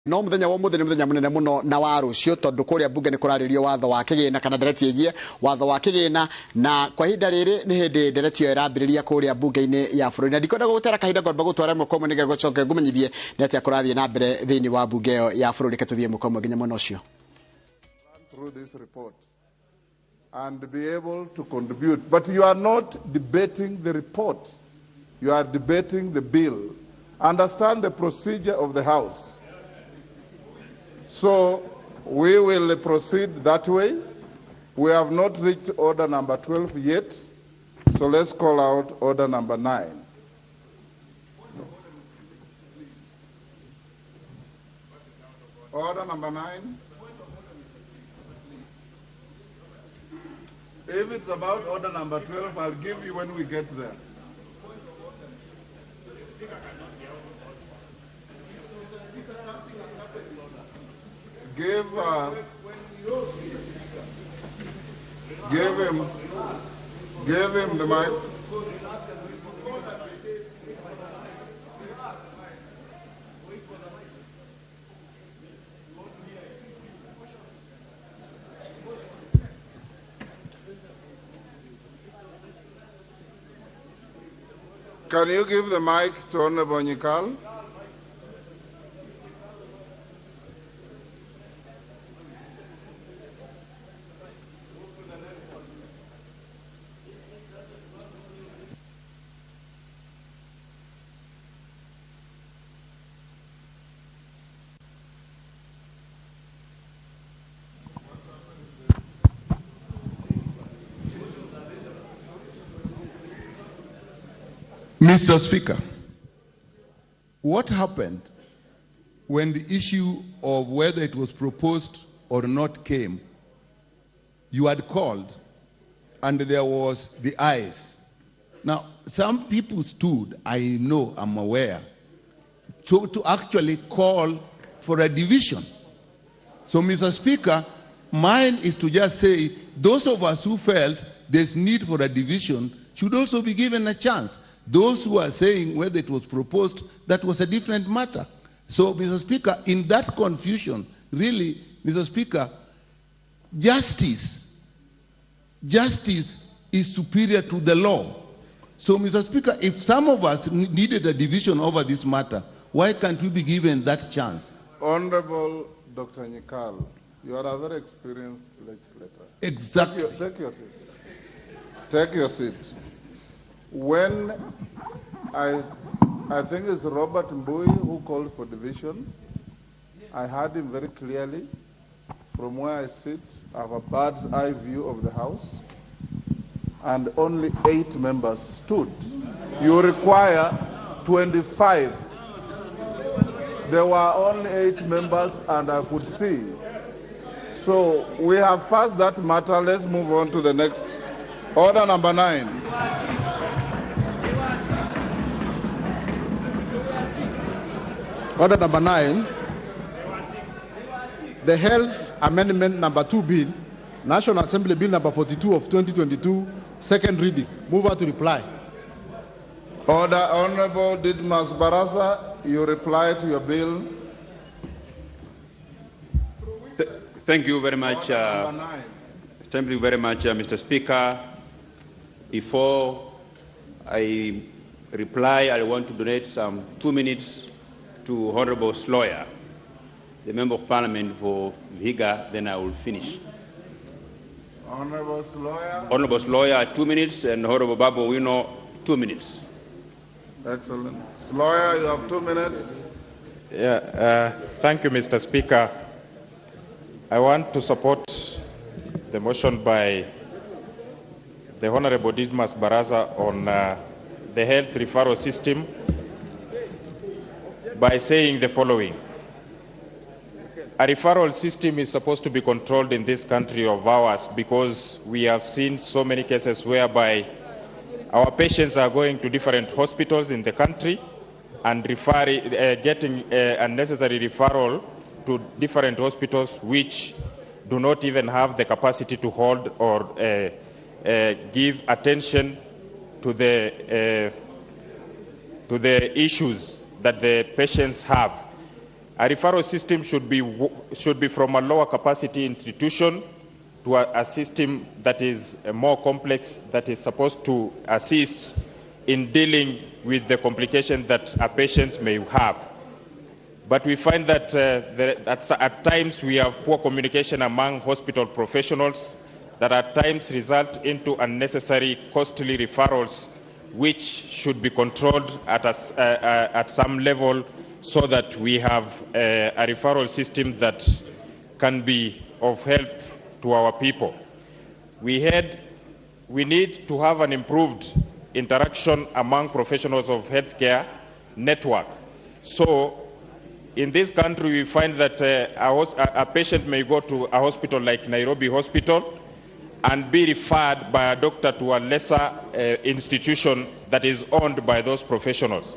No muthenya wa muthenya muthenya munene muno na wa rucio tondu kuria bunge ni kuraririo watho wa Kĩgĩna kana Ndereti igie watho wa Kĩgĩna na kwa hinda riri ni hindi Ndereti yo irambiriria kuria bunge-ini ya bururi na ndikwenda gutera kahinda ngomba gutwara mukomo nige gucoke ngumenyithie neti akurathie na mbere thiini wa bunge yo ya bururi ketuthie mukomo nginya mwena ucio through this report and be able to contribute, but you are not debating the report, you are debating the bill. Understand the procedure of the House. So we will proceed that way. We have not reached order number 12 yet, so let's call out order number 9. Order number 9. If it's about order number 12, I'll give you when we get there. Give him the mic. Can you give the mic to Honorable Nyikal? Mr. Speaker, what happened when the issue of whether it was proposed or not came? You had called and there was the ayes. Now, some people stood, I know, I'm aware, to actually call for a division. So, Mr. Speaker, mine is to just say those of us who felt there's need for a division should also be given a chance. Those who are saying whether it was proposed, that was a different matter. So, Mr. Speaker, in that confusion, really, Mr. Speaker, justice is superior to the law. So, Mr. Speaker, if some of us needed a division over this matter, why can't we be given that chance? Honorable Dr. Nyikal, you are a very experienced legislator. Exactly. Take your seat. Take your seat. When I think it's Robert Mbui who called for division, I heard him very clearly. From where I sit, I have a bird's eye view of the House, and only 8 members stood. You require 25. There were only 8 members, and I could see. So we have passed that matter. Let's move on to the next. Order number 9. Order number 9, the Health Amendment number 2 Bill, National Assembly Bill number 42 of 2022, second reading. Mover to reply. Order. Honorable Didmas Barasa, you reply to your bill. Thank you very much. Thank you very much, Mr. Speaker. Before I reply, I want to donate some 2 minutes to Honorable Sloyer, the Member of Parliament for Vihiga, then I will finish. Honorable Sloyer. Honorable Sloyer, 2 minutes, and Honorable Babu Wino, 2 minutes. Excellent. Sloyer, you have 2 minutes. Thank you, Mr. Speaker. I want to support the motion by the Honorable Didmas Barasa on the health referral system by saying the following. A referral system is supposed to be controlled in this country of ours because we have seen so many cases whereby our patients are going to different hospitals in the country and getting unnecessary referral to different hospitals which do not even have the capacity to hold or give attention to the issues that the patients have. A referral system should be from a lower capacity institution to a system that is more complex, that is supposed to assist in dealing with the complications that a patient may have. But we find that at times we have poor communication among hospital professionals that at times result into unnecessary costly referrals, which should be controlled at some level so that we have a referral system that can be of help to our people. We need to have an improved interaction among professionals of healthcare network. So in this country, we find that a patient may go to a hospital like Nairobi Hospital and be referred by a doctor to a lesser institution that is owned by those professionals.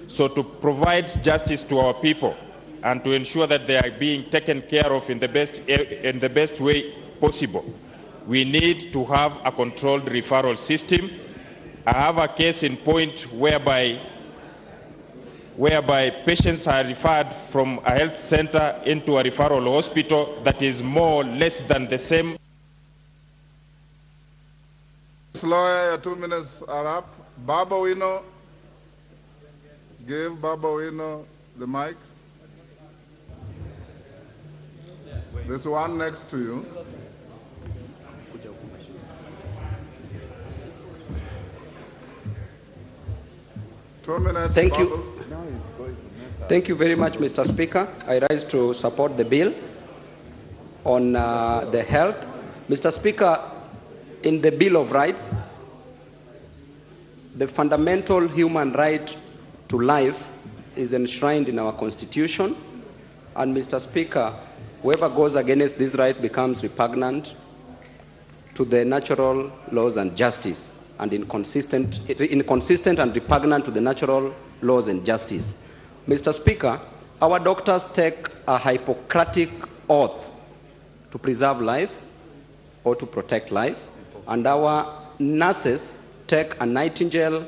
So to provide justice to our people and to ensure that they are being taken care of in the best way possible, we need to have a controlled referral system. I have a case in point whereby patients are referred from a health center into a referral hospital that is more or less than the same. Lawyer, your 2 minutes are up. Baba Wino, give Baba Wino the mic. There's one next to you. Thank you. Thank you very much, Mr. Speaker. I rise to support the bill on the health. Mr. Speaker, in the Bill of Rights, the fundamental human right to life is enshrined in our Constitution. And Mr. Speaker, whoever goes against this right becomes repugnant to the natural laws and justice, and inconsistent and repugnant to the natural laws and justice. Mr. Speaker, our doctors take a Hippocratic oath to preserve life or to protect life, and our nurses take a Nightingale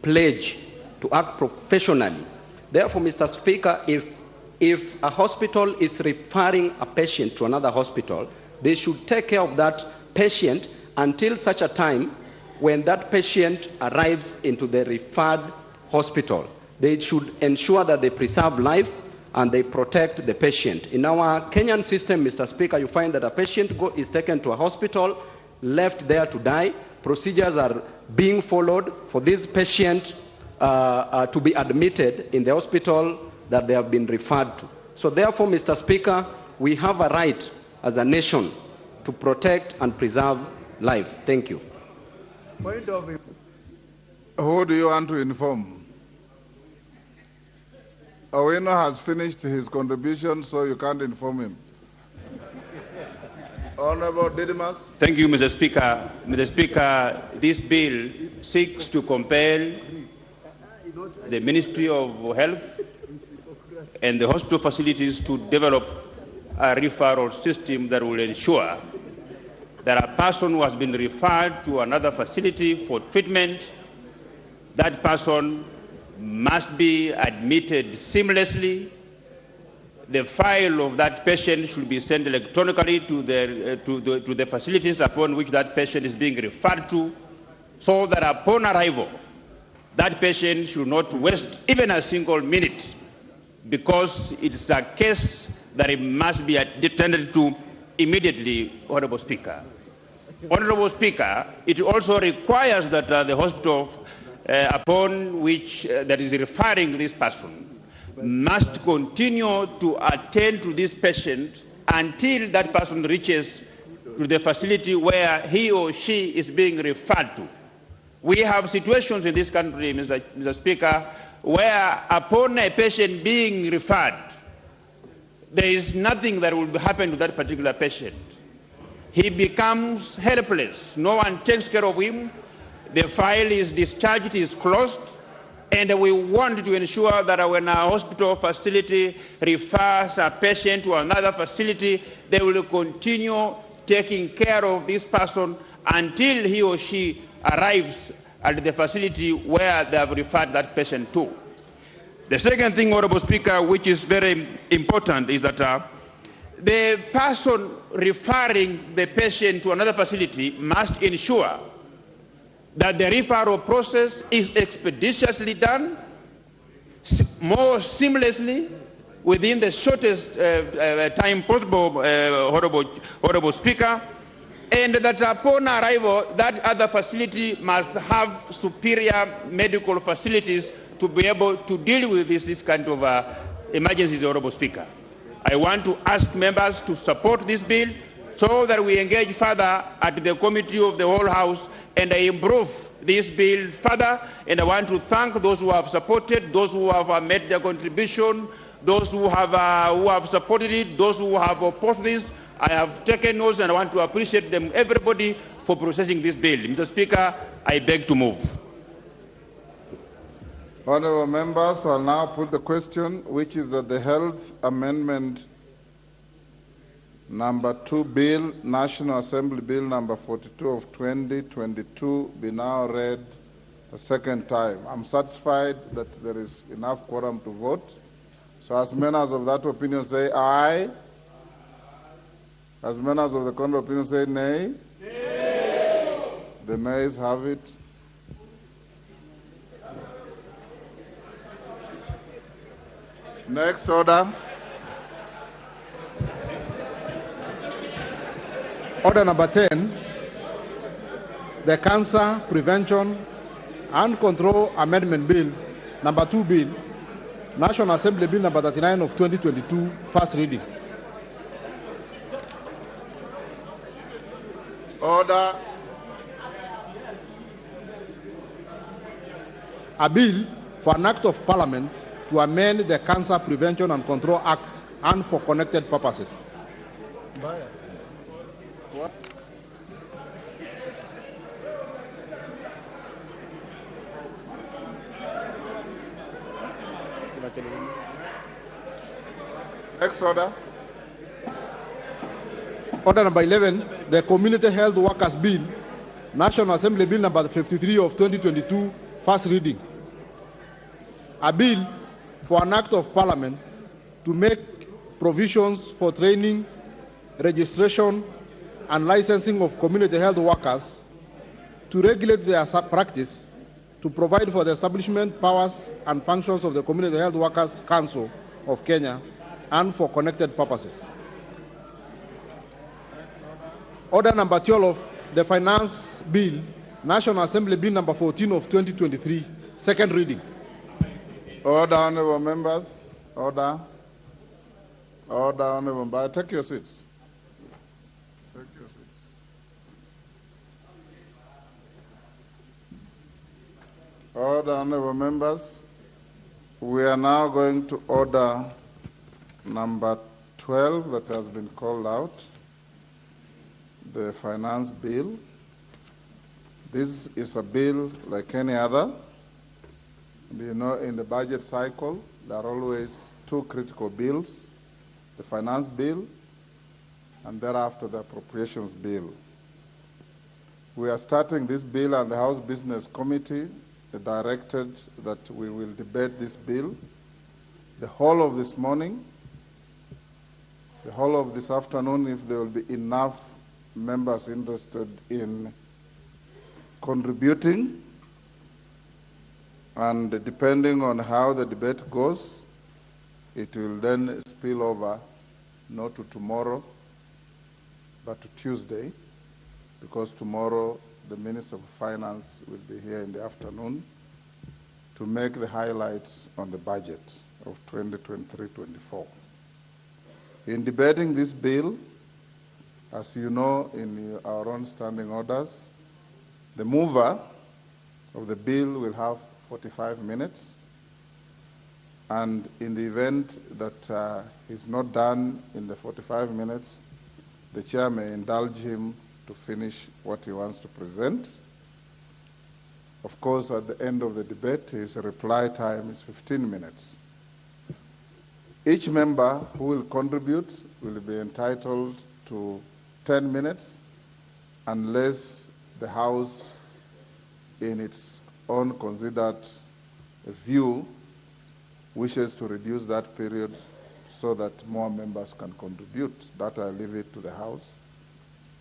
pledge to act professionally. Therefore, Mr. Speaker, if a hospital is referring a patient to another hospital, they should take care of that patient until such a time when that patient arrives into the referred hospital. They should ensure that they preserve life and they protect the patient. In our Kenyan system, Mr. Speaker, you find that a patient is taken to a hospital, left there to die. Procedures are being followed for this patient to be admitted in the hospital that they have been referred to. So therefore, Mr. Speaker, we have a right as a nation to protect and preserve life. Thank you. Who do you want to inform? Owino has finished his contribution, so you can't inform him. Honorable Didymus. Thank you, Mr. Speaker. Mr. Speaker, this bill seeks to compel the Ministry of Health and the hospital facilities to develop a referral system that will ensure that a person who has been referred to another facility for treatment, that person must be admitted seamlessly. The file of that patient should be sent electronically to the facilities upon which that patient is being referred to, so that upon arrival, that patient should not waste even a single minute, because it's a case that it must be attended to immediately, Honorable Speaker. Honorable Speaker, it also requires that the hospital upon which that is referring this person must continue to attend to this patient until that person reaches to the facility where he or she is being referred to. We have situations in this country, Mr. Speaker, where upon a patient being referred, there is nothing that will happen to that particular patient. He becomes helpless. No one takes care of him. The file is discharged, is closed, and we want to ensure that when a hospital facility refers a patient to another facility, they will continue taking care of this person until he or she arrives at the facility where they have referred that patient to. The second thing, Honorable Speaker, which is very important, is that the person referring the patient to another facility must ensure that the referral process is expeditiously done, more seamlessly, within the shortest time possible, Honorable Speaker, and that upon arrival, that other facility must have superior medical facilities to be able to deal with this kind of emergencies, Honorable Speaker. I want to ask members to support this bill so that we engage further at the committee of the whole House and improve this bill further. And I want to thank those who have supported, those who have made their contribution, those who have supported it, those who have opposed this. I have taken notes and I want to appreciate them, everybody, for processing this bill. Mr. Speaker, I beg to move. Honourable members, I'll now put the question, which is that the Health Amendment number 2 Bill, National Assembly Bill number 42 of 2022, be now read a second time. I'm satisfied that there is enough quorum to vote. So as members of that opinion say aye. As members of the contrary opinion say nay. Nay. The nays have it. Next order. Order number 10, the Cancer Prevention and Control Amendment Bill, number 2 Bill, National Assembly Bill number 39 of 2022, first reading. Order. A bill for an act of Parliament to amend the Cancer Prevention and Control Act and for connected purposes. What? Next order. Order number 11, the Community Health Workers Bill, National Assembly Bill number 53 of 2022, first reading. A bill for an act of Parliament to make provisions for training, registration, and licensing of community health workers, to regulate their practice, to provide for the establishment, powers, and functions of the Community Health Workers Council of Kenya, and for connected purposes. Order number 12, the Finance Bill, National Assembly Bill number 14 of 2023, second reading. Order, honourable members. Order. Order, honourable members. Take your seats. Take your seats. Order, honourable members. We are now going to order number 12 that has been called out, the Finance Bill. This is a bill like any other. You know, in the budget cycle, there are always two critical bills, the Finance Bill and thereafter the Appropriations Bill. We are starting this bill, and the House Business Committee directed that we will debate this bill the whole of this morning, the whole of this afternoon, if there will be enough members interested in contributing. And depending on how the debate goes, it will then spill over not to tomorrow, but to Tuesday, because tomorrow the Minister of Finance will be here in the afternoon to make the highlights on the budget of 2023-24. In debating this bill, as you know in our own standing orders, the mover of the bill will have 45 minutes, and in the event that he's not done in the 45 minutes, the chair may indulge him to finish what he wants to present. Of course, at the end of the debate, his reply time is 15 minutes. Each member who will contribute will be entitled to 10 minutes, unless the House, in its own considered view, wishes to reduce that period so that more members can contribute, that I leave it to the House.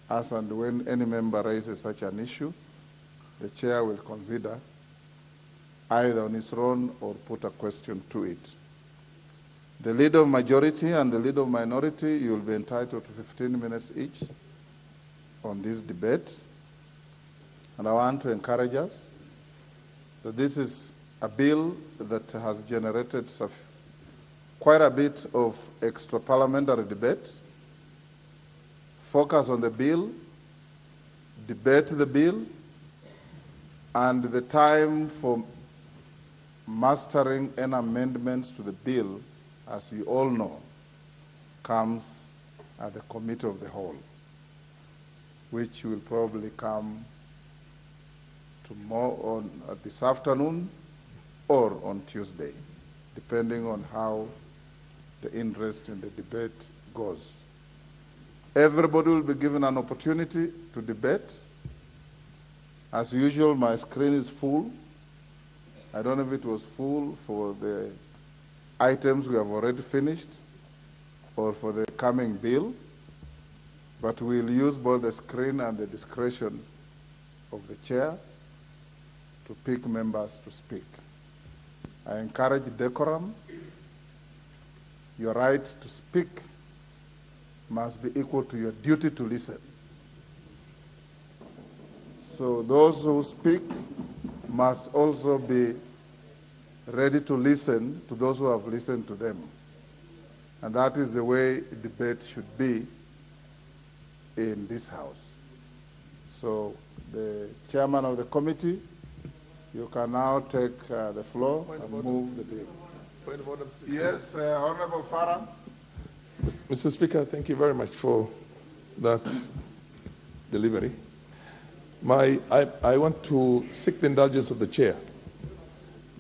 As and when any member raises such an issue, the chair will consider either on its own or put a question to it. The leader of majority and the leader of minority, you will be entitled to 15 minutes each on this debate. And I want to encourage us that this is a bill that has generated quite a bit of extra parliamentary debate. Focus on the bill, debate the bill, and the time for mastering any amendments to the bill, as you all know, comes at the Committee of the Whole, which will probably come tomorrow, this afternoon, or on Tuesday, depending on how the interest in the debate goes. Everybody will be given an opportunity to debate. As usual, my screen is full. I don't know if it was full for the items we have already finished or for the coming bill, but we'll use both the screen and the discretion of the chair to pick members to speak. I encourage decorum. Your right to speak must be equal to your duty to listen. So those who speak must also be ready to listen to those who have listened to them. And that is the way debate should be in this House. So the chairman of the committee, you can now take the floor and move the bill. Yes, Honorable Farah. Mr. Speaker, thank you very much for that delivery. I want to seek the indulgence of the chair.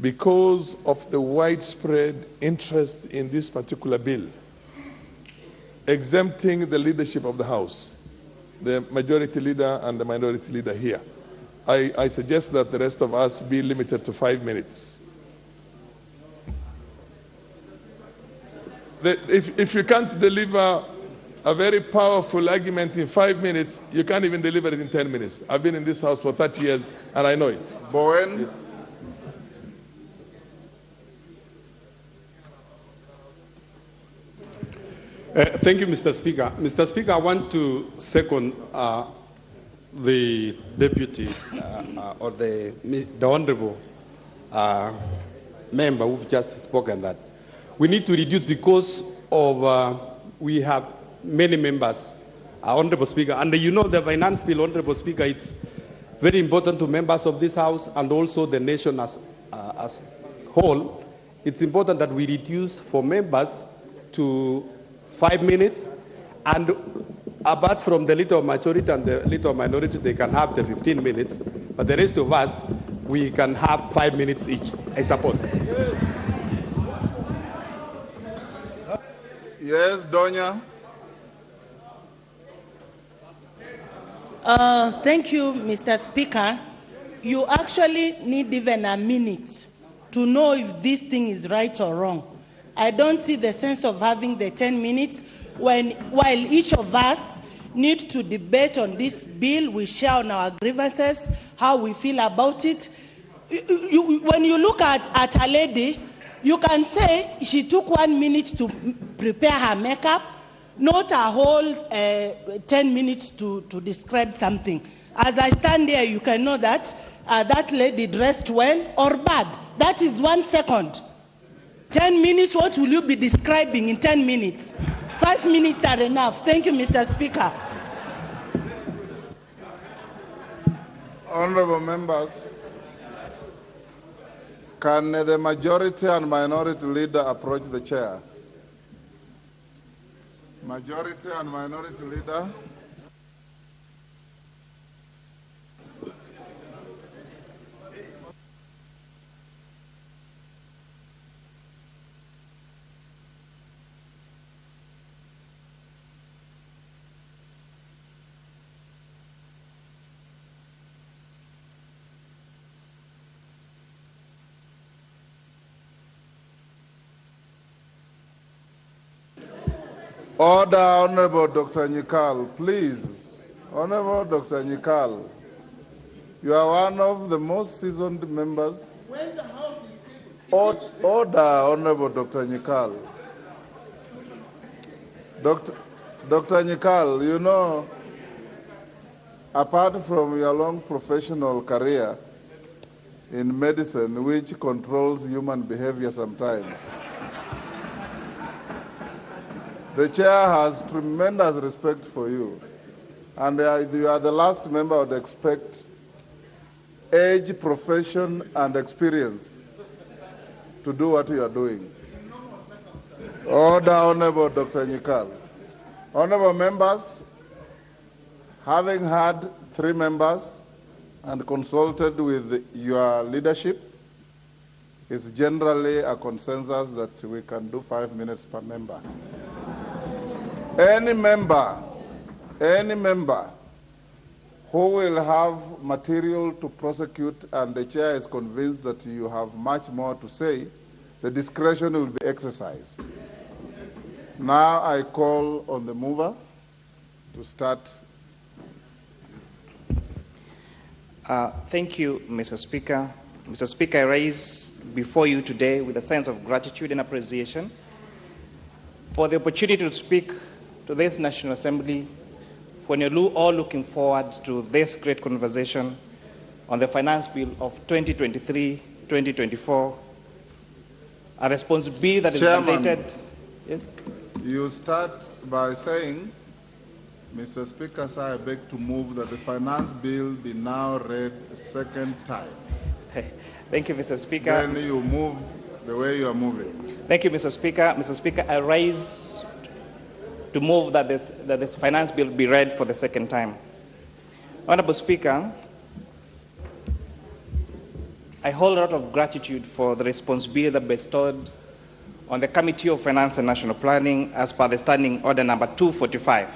Because of the widespread interest in this particular bill, exempting the leadership of the House, the majority leader and the minority leader here, I suggest that the rest of us be limited to 5 minutes. If you can't deliver a very powerful argument in 5 minutes, you can't even deliver it in 10 minutes. I've been in this House for 30 years and I know it. Bowen. Yes. Thank you, Mr. Speaker. Mr. Speaker, I want to second the deputy or the honourable member who've just spoken that we need to reduce because of we have many members, Honourable Speaker, and you know the finance bill, Honourable Speaker, it's very important to members of this House and also the nation as whole. It's important that we reduce for members to 5 minutes, and apart from the leader of majority and the leader of minority, they can have the 15 minutes, but the rest of us, we can have 5 minutes each. I support. Yes, Donya. Thank you, Mr. Speaker. You actually need even a minute to know if this thing is right or wrong. I don't see the sense of having the 10 minutes while each of us need to debate on this bill, we share on our grievances, how we feel about it. When you look at a lady, you can say she took 1 minute to prepare her makeup, not a whole 10 minutes to describe something. As I stand there, you can know that that lady dressed well or bad. That is 1 second. 10 minutes, what will you be describing in 10 minutes? 5 minutes are enough. Thank you, Mr. Speaker. Honorable members, can the majority and minority leader approach the chair? Majority and minority leader. Order, Honorable Dr. Nyikal, please. Honorable Dr. Nyikal, you are one of the most seasoned members. Order, Honorable Dr. Nyikal. Dr. Nyikal, you know, apart from your long professional career in medicine, which controls human behavior sometimes, the chair has tremendous respect for you. And you are the last member I would expect age, profession, and experience to do what you are doing. Order, Honorable Dr. Nyikal. Honorable members, having had 3 members and consulted with your leadership, it's generally a consensus that we can do 5 minutes per member. Any member who will have material to prosecute and the chair is convinced that you have much more to say, the discretion will be exercised. Now I call on the mover to start. Thank you, Mr. Speaker. Mr. Speaker, I rise before you today with a sense of gratitude and appreciation for the opportunity to speak to this National Assembly when you're all looking forward to this great conversation on the Finance Bill of 2023-2024, a responsibility that is mandated. Yes? You start by saying, Mr. Speaker, sir, I beg to move that the Finance Bill be now read a second time. Thank you, Mr. Speaker. Then you move the way you are moving. Thank you, Mr. Speaker. Mr. Speaker, I rise to move that this Finance Bill be read for the second time. Honorable Speaker, I hold a lot of gratitude for the responsibility that bestowed on the Committee of Finance and National Planning as per the Standing Order number 245.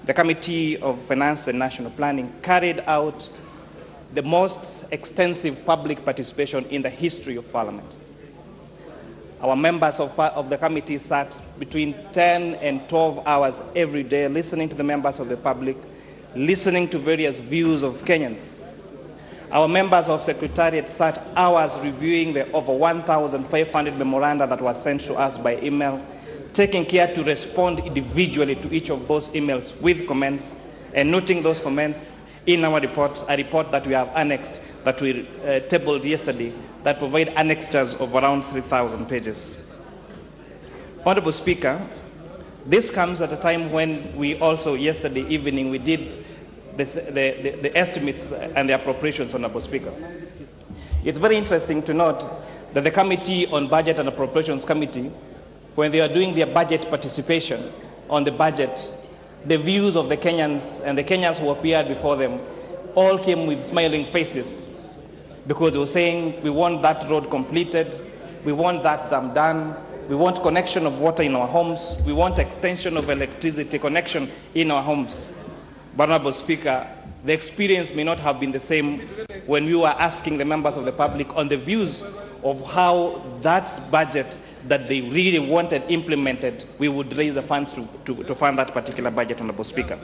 The Committee of Finance and National Planning carried out the most extensive public participation in the history of Parliament. Our members of the committee sat between 10 and 12 hours every day listening to the members of the public, listening to various views of Kenyans. Our members of Secretariat sat hours reviewing the over 1,500 memoranda that were sent to us by email, taking care to respond individually to each of those emails with comments and noting those comments in our report, a report that we have annexed, that we tabled yesterday, that provide annexures of around 3,000 pages. Honorable Speaker, this comes at a time when we also, yesterday evening, we did the estimates and the appropriations, Honorable Speaker. It's very interesting to note that the Committee on Budget and Appropriations Committee, when they are doing their budget participation on the budget, the views of the Kenyans and the Kenyans who appeared before them all came with smiling faces, because they were saying, we want that road completed, we want that dam done, we want connection of water in our homes, we want extension of electricity connection in our homes. But, Honorable Speaker, the experience may not have been the same when we were asking the members of the public on the views of how that budget that they really wanted implemented, we would raise the funds to fund that particular budget, Honorable Speaker.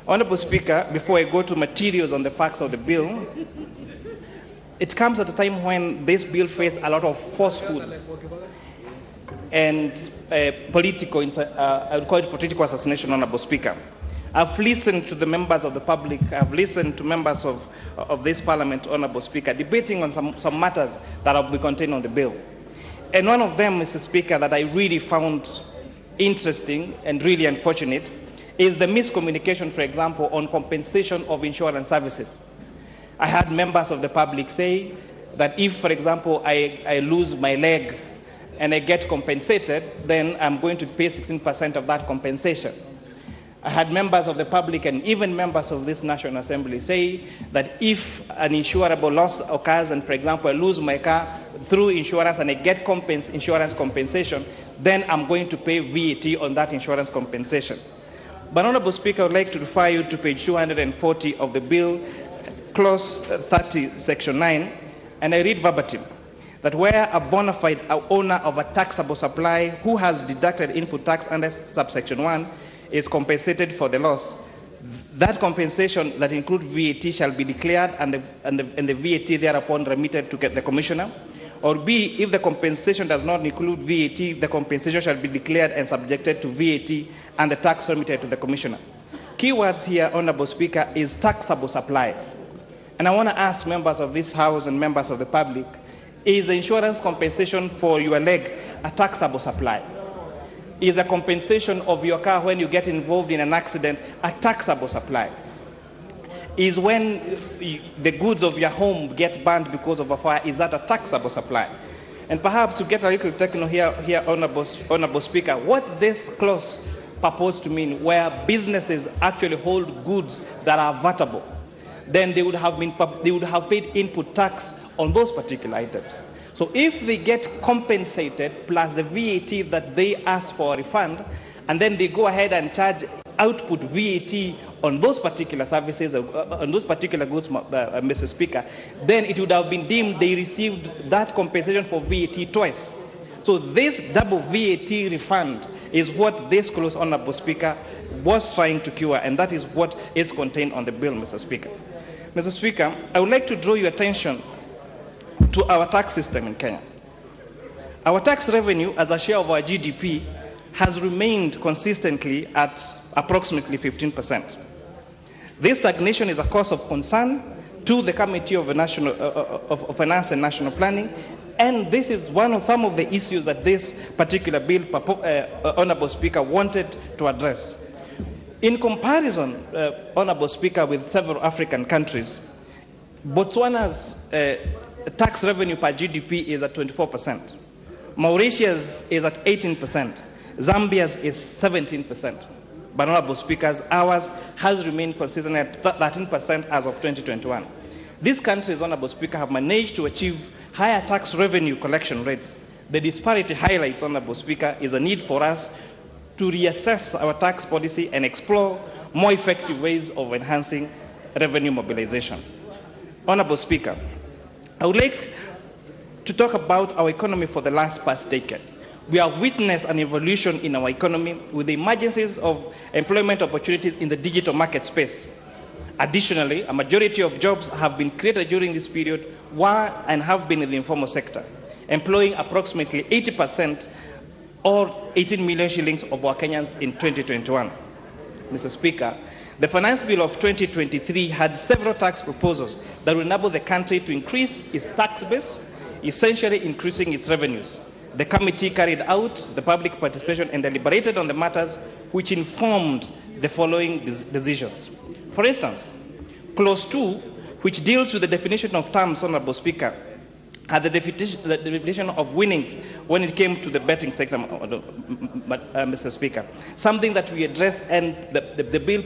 Honorable Speaker, before I go to materials on the facts of the bill, it comes at a time when this bill faced a lot of falsehoods and political, I would call it political assassination, Honorable Speaker. I've listened to the members of the public, I've listened to members of this Parliament, Honorable Speaker, debating on some matters that will be contained on the bill. And one of them, Mr. Speaker, that I really found interesting and really unfortunate is the miscommunication, for example, on compensation of insurance services. I had members of the public say that if, for example, I lose my leg and I get compensated, then I'm going to pay 16% of that compensation. I had members of the public and even members of this National Assembly say that if an insurable loss occurs and, for example, I lose my car through insurance and I get insurance compensation, then I'm going to pay VAT on that insurance compensation. But, Honorable Speaker, I would like to refer you to page 240 of the bill, clause 30, section 9, and I read verbatim. that where a bona fide owner of a taxable supply who has deducted input tax under subsection 1 is compensated for the loss, that compensation that includes VAT shall be declared and the VAT thereupon remitted to the Commissioner. Or B, if the compensation does not include VAT, the compensation shall be declared and subjected to VAT and the tax remitted to the Commissioner. Keywords here, Honorable Speaker, is taxable supplies. And I want to ask members of this House and members of the public, is the insurance compensation for your leg a taxable supply? Is a compensation of your car when you get involved in an accident a taxable supply? Is when the goods of your home get burned because of a fire, is that a taxable supply? And perhaps to get a little technical here, Honorable Speaker, what this clause purports to mean, where businesses actually hold goods that are vatable, then they would have paid input tax on those particular items. So if they get compensated plus the VAT that they ask for a refund, and then they go ahead and charge output VAT on those particular services, on those particular goods, Mr. Speaker, then it would have been deemed they received that compensation for VAT twice. So this double VAT refund is what this clause, Honorable Speaker, was trying to cure, and that is what is contained on the bill, Mr. Speaker. Mr. Speaker, I would like to draw your attention to our tax system in Kenya. Our tax revenue as a share of our GDP has remained consistently at approximately 15%. This stagnation is a cause of concern to the Committee of Finance and National Planning, and this is some of the issues that this particular bill, Honorable Speaker, wanted to address. In comparison, Honorable Speaker, with several African countries, Botswana's tax revenue per GDP is at 24%. Mauritius is at 18%. Zambia's is 17%. But Honorable Speakers, ours has remained consistent at 13% as of 2021. These countries, Honorable Speaker, have managed to achieve higher tax revenue collection rates. The disparity highlights, Honorable Speaker, is a need for us to reassess our tax policy and explore more effective ways of enhancing revenue mobilization. Honorable Speaker, I would like to talk about our economy for the past decade. We have witnessed an evolution in our economy with the emergences of employment opportunities in the digital market space. Additionally, a majority of jobs have been created during this period and have been in the informal sector, employing approximately 80% or 18 million shillings of our Kenyans in 2021. Mr. Speaker, the Finance Bill of 2023 had several tax proposals that will enable the country to increase its tax base, essentially increasing its revenues. The committee carried out the public participation and deliberated on the matters which informed the following decisions. For instance, Clause 2, which deals with the definition of terms, Honorable Speaker, had the definition of winnings when it came to the betting sector, Mr. Speaker. Something that we addressed, and the bill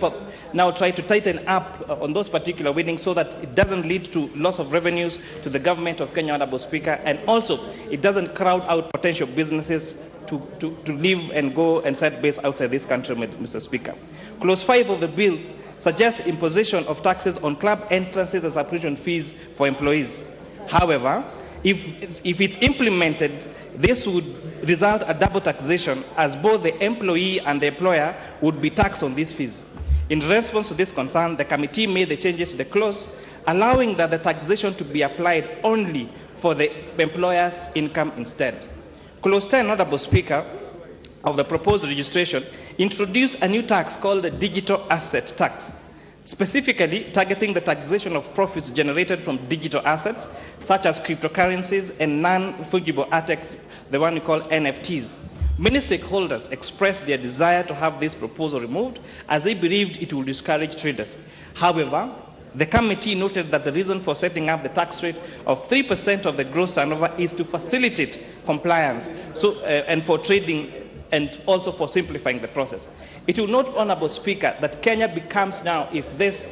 now try to tighten up on those particular winnings so that it doesn't lead to loss of revenues to the government of Kenya, Honorable Speaker, and also it doesn't crowd out potential businesses to live and go and set base outside this country, Mr. Speaker. Clause 5 of the bill suggests imposition of taxes on club entrances and subscription fees for employees. However, if it's implemented, this would result in double taxation, as both the employee and the employer would be taxed on these fees. In response to this concern, the committee made the changes to the clause, allowing that the taxation to be applied only for the employer's income instead. Clause 10, Honorable Speaker, of the proposed registration introduced a new tax called the digital asset tax, specifically targeting the taxation of profits generated from digital assets, such as cryptocurrencies and non-fungible assets, the one we call NFTs. Many stakeholders expressed their desire to have this proposal removed, as they believed it would discourage traders. However, the committee noted that the reason for setting up the tax rate of 3% of the gross turnover is to facilitate compliance and for trading, and also for simplifying the process. It will note, Honorable Speaker, that Kenya becomes now, if this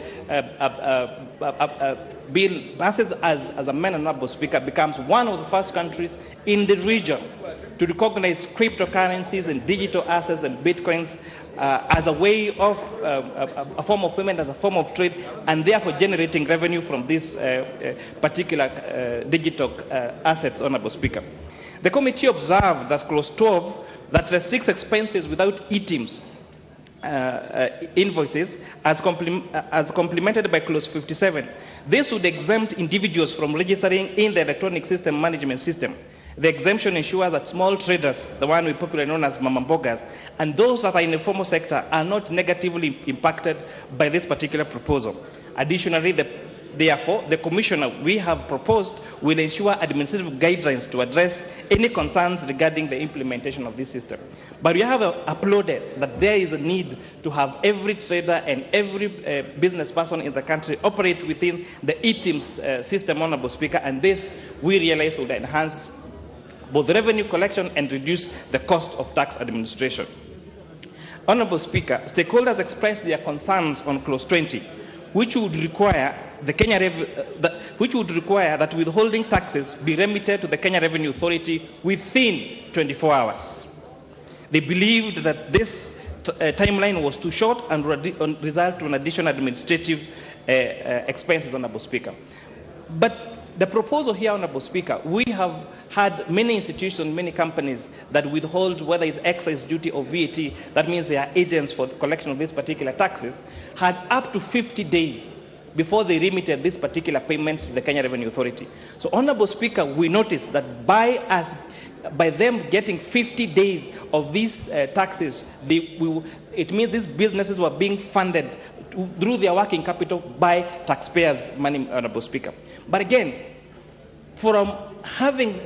bill passes as amended, Honorable Speaker, becomes one of the first countries in the region to recognize cryptocurrencies and digital assets and bitcoins as a way of a form of payment, as a form of trade, and therefore generating revenue from these particular digital assets, Honorable Speaker. The committee observed that clause 12 that restricts expenses without e-TIMS invoices as complemented by clause 57. This would exempt individuals from registering in the electronic system management system. The exemption ensures that small traders, the one we popularly known as mamambogas, and those that are in the formal sector are not negatively impacted by this particular proposal. Additionally, therefore, the Commissioner we have proposed will ensure administrative guidelines to address any concerns regarding the implementation of this system. But we have uploaded that there is a need to have every trader and every business person in the country operate within the e-TIMS system, Honorable Speaker, and this we realize will enhance both revenue collection and reduce the cost of tax administration. Honorable Speaker, stakeholders expressed their concerns on clause 20, which would require that withholding taxes be remitted to the Kenya Revenue Authority within 24 hours. They believed that this timeline was too short and would result in additional administrative expenses, Honorable Speaker. But the proposal here, Honorable Speaker, we have had many institutions, many companies that withhold, whether it's excise duty or VAT, that means they are agents for the collection of these particular taxes, had up to 50 days before they remitted these particular payments to the Kenya Revenue Authority. So, Honorable Speaker, we noticed that by them getting 50 days of these taxes, it means these businesses were being funded through their working capital by taxpayers' money, Honorable Speaker. But again, from having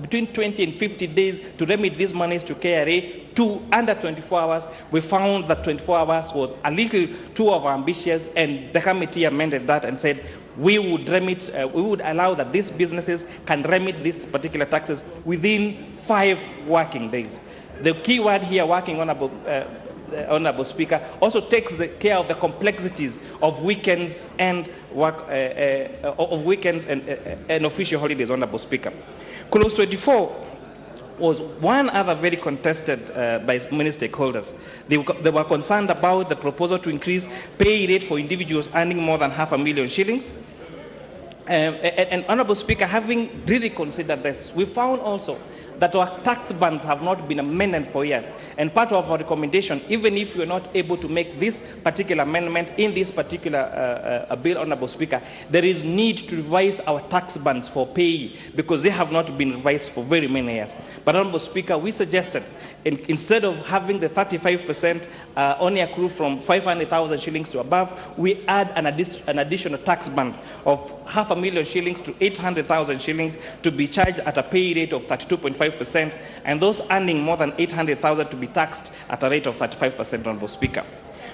between 20 and 50 days to remit these monies to KRA to under 24 hours, we found that 24 hours was a little too ambitious, and the committee amended that and said we would allow that these businesses can remit these particular taxes within 5 working days. The key word here, working, Honorable Speaker, also takes care of the complexities of weekends and and official holidays, Honorable Speaker. Clause 24 was one other very contested by many stakeholders. They were concerned about the proposal to increase pay rate for individuals earning more than 500,000 shillings. And Honorable Speaker, having really considered this, we found also that our tax bands have not been amended for years. And part of our recommendation, even if we are not able to make this particular amendment in this particular bill, Honorable Speaker, there is need to revise our tax bands for pay because they have not been revised for very many years. But Honorable Speaker, we suggested instead of having the 35% only accrue from 500,000 shillings to above, we add an additional tax band of 500,000 shillings to 800,000 shillings to be charged at a pay rate of 32.5%, and those earning more than 800,000 to be taxed at a rate of 35%, Honorable Speaker.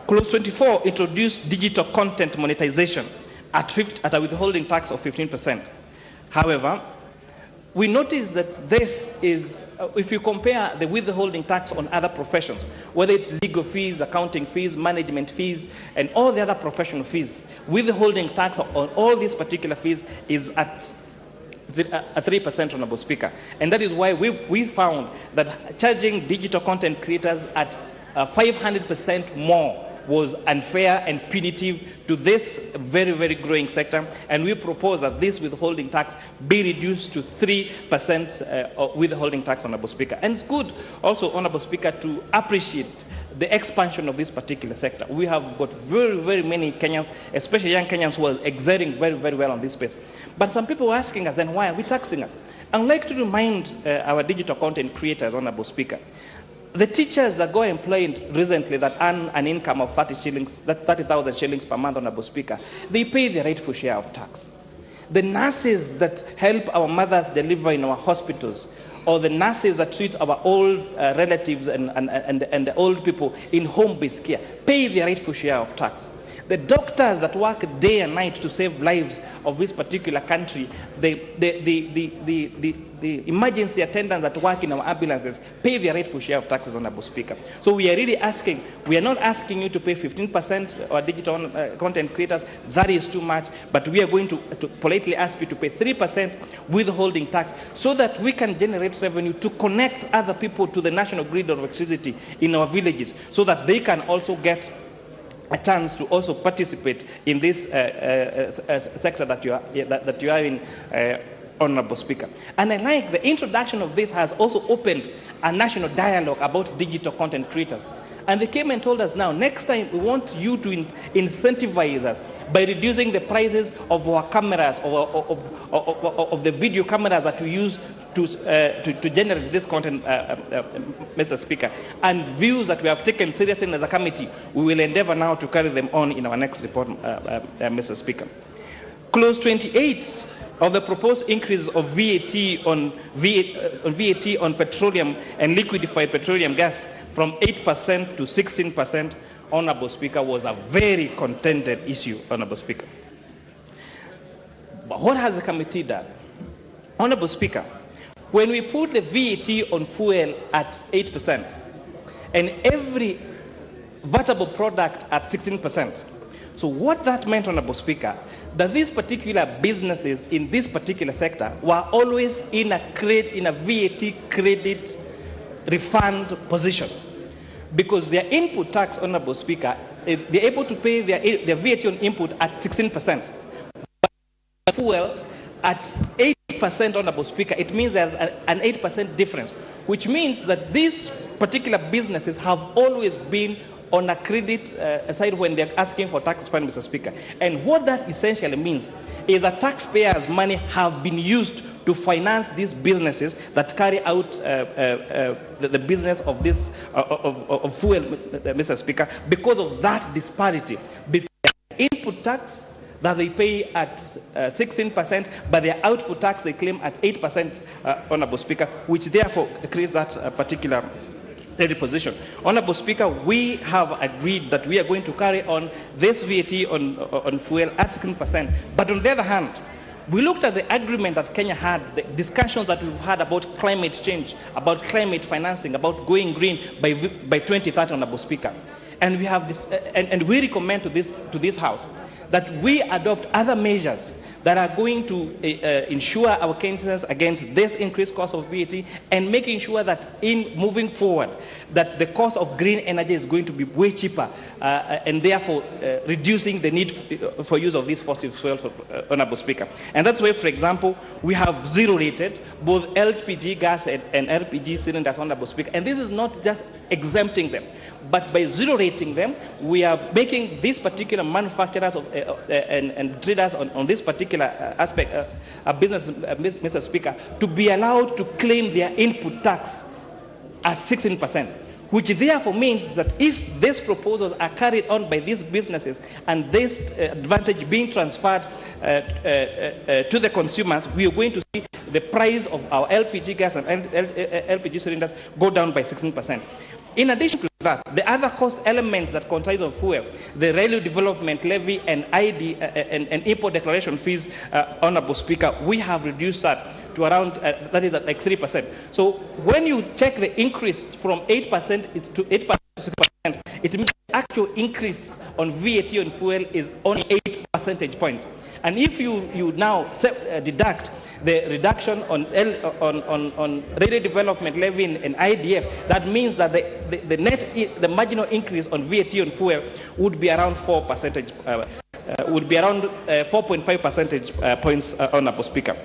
Clause 24 introduced digital content monetization at a withholding tax of 15%. However, we notice that this is, if you compare the withholding tax on other professions, whether it's legal fees, accounting fees, management fees, and all the other professional fees, withholding tax on all these particular fees is at 3%, Honorable Speaker. And that is why we found that charging digital content creators at 500% more was unfair and punitive to this very, very growing sector, and we propose that this withholding tax be reduced to 3% withholding tax, Honorable Speaker. And it's good also, Honorable Speaker, to appreciate the expansion of this particular sector. We have got very, very many Kenyans, especially young Kenyans, who are exerting very, very well on this space. But some people are asking us, then why are we taxing us? I'd like to remind our digital content creators, Honorable Speaker, the teachers that got employed recently that earn an income of 30,000 shillings per month, Honorable Speaker, they pay their rightful share of tax. The nurses that help our mothers deliver in our hospitals, or the nurses that treat our old relatives and the old people in home-based care, pay their rightful share of tax. The doctors that work day and night to save lives of this particular country, the emergency attendants that work in our ambulances pay their rightful share of taxes, Honorable Speaker. So we are really asking, we are not asking you to pay 15% or digital content creators, that is too much, but we are going to politely ask you to pay 3% withholding tax so that we can generate revenue to connect other people to the national grid of electricity in our villages so that they can also get a chance to also participate in this sector that you are in, Honorable Speaker. And I like the introduction of this has also opened a national dialogue about digital content creators. And they came and told us, now, next time we want you to incentivize us by reducing the prices of our cameras, of the video cameras that we use to generate this content, Mr. Speaker. And views that we have taken seriously as a committee, we will endeavor now to carry them on in our next report, Mr. Speaker. Clause 28 of the proposed increase of VAT on petroleum and liquefied petroleum gas from 8% to 16%, Honorable Speaker, was a very contended issue, Honorable Speaker. But what has the committee done? Honorable Speaker, when we put the VAT on fuel at 8% and every valuable product at 16%, so what that meant, Honorable Speaker, that these particular businesses in this particular sector were always in a VAT credit refund position, because their input tax, Honorable Speaker, they're able to pay their VAT on input at 16%. But fuel at 8%, Honorable Speaker, it means there's an 8% difference, which means that these particular businesses have always been on a credit side when they're asking for tax refund, Mr. Speaker. And what that essentially means is that taxpayers' money have been used to finance these businesses that carry out the business of this of fuel, Mr. Speaker, because of that disparity between input tax that they pay at 16%, but their output tax they claim at 8%, Honorable Speaker, which therefore creates that particular position. Honorable Speaker, we have agreed that we are going to carry on this VAT on fuel at 16%, but on the other hand, we looked at the agreement that Kenya had, the discussions that we've had about climate change, about climate financing, about going green by 2030, Honorable Speaker. And we have this, and we recommend to this House that we adopt other measures that are going to ensure our Kenyans against this increased cost of VAT, and making sure that in moving forward, that the cost of green energy is going to be way cheaper, and therefore reducing the need for use of these fossil fuels, Honorable Speaker. And that's why, for example, we have zero-rated both LPG gas and LPG cylinders, Honorable Speaker. And this is not just exempting them, but by zero-rating them, we are making these particular manufacturers and traders on this particular aspect, business, Mr. Speaker, to be allowed to claim their input tax at 16%, which therefore means that if these proposals are carried on by these businesses and this advantage being transferred to the consumers, we are going to see the price of our LPG gas and LPG cylinders go down by 16%. In addition to that, the other cost elements that comprise of fuel, the railway development levy and ID and import declaration fees, Honorable Speaker, we have reduced that to around, that is like 3%. So when you check the increase from 8% to 8% to 6%, it means the actual increase on VAT on fuel is only 8 percentage points. And if you now deduct the reduction on railway development levy and IDF, that means that the marginal increase on VAT on fuel would be around 4.5 percentage points, Honorable Speaker.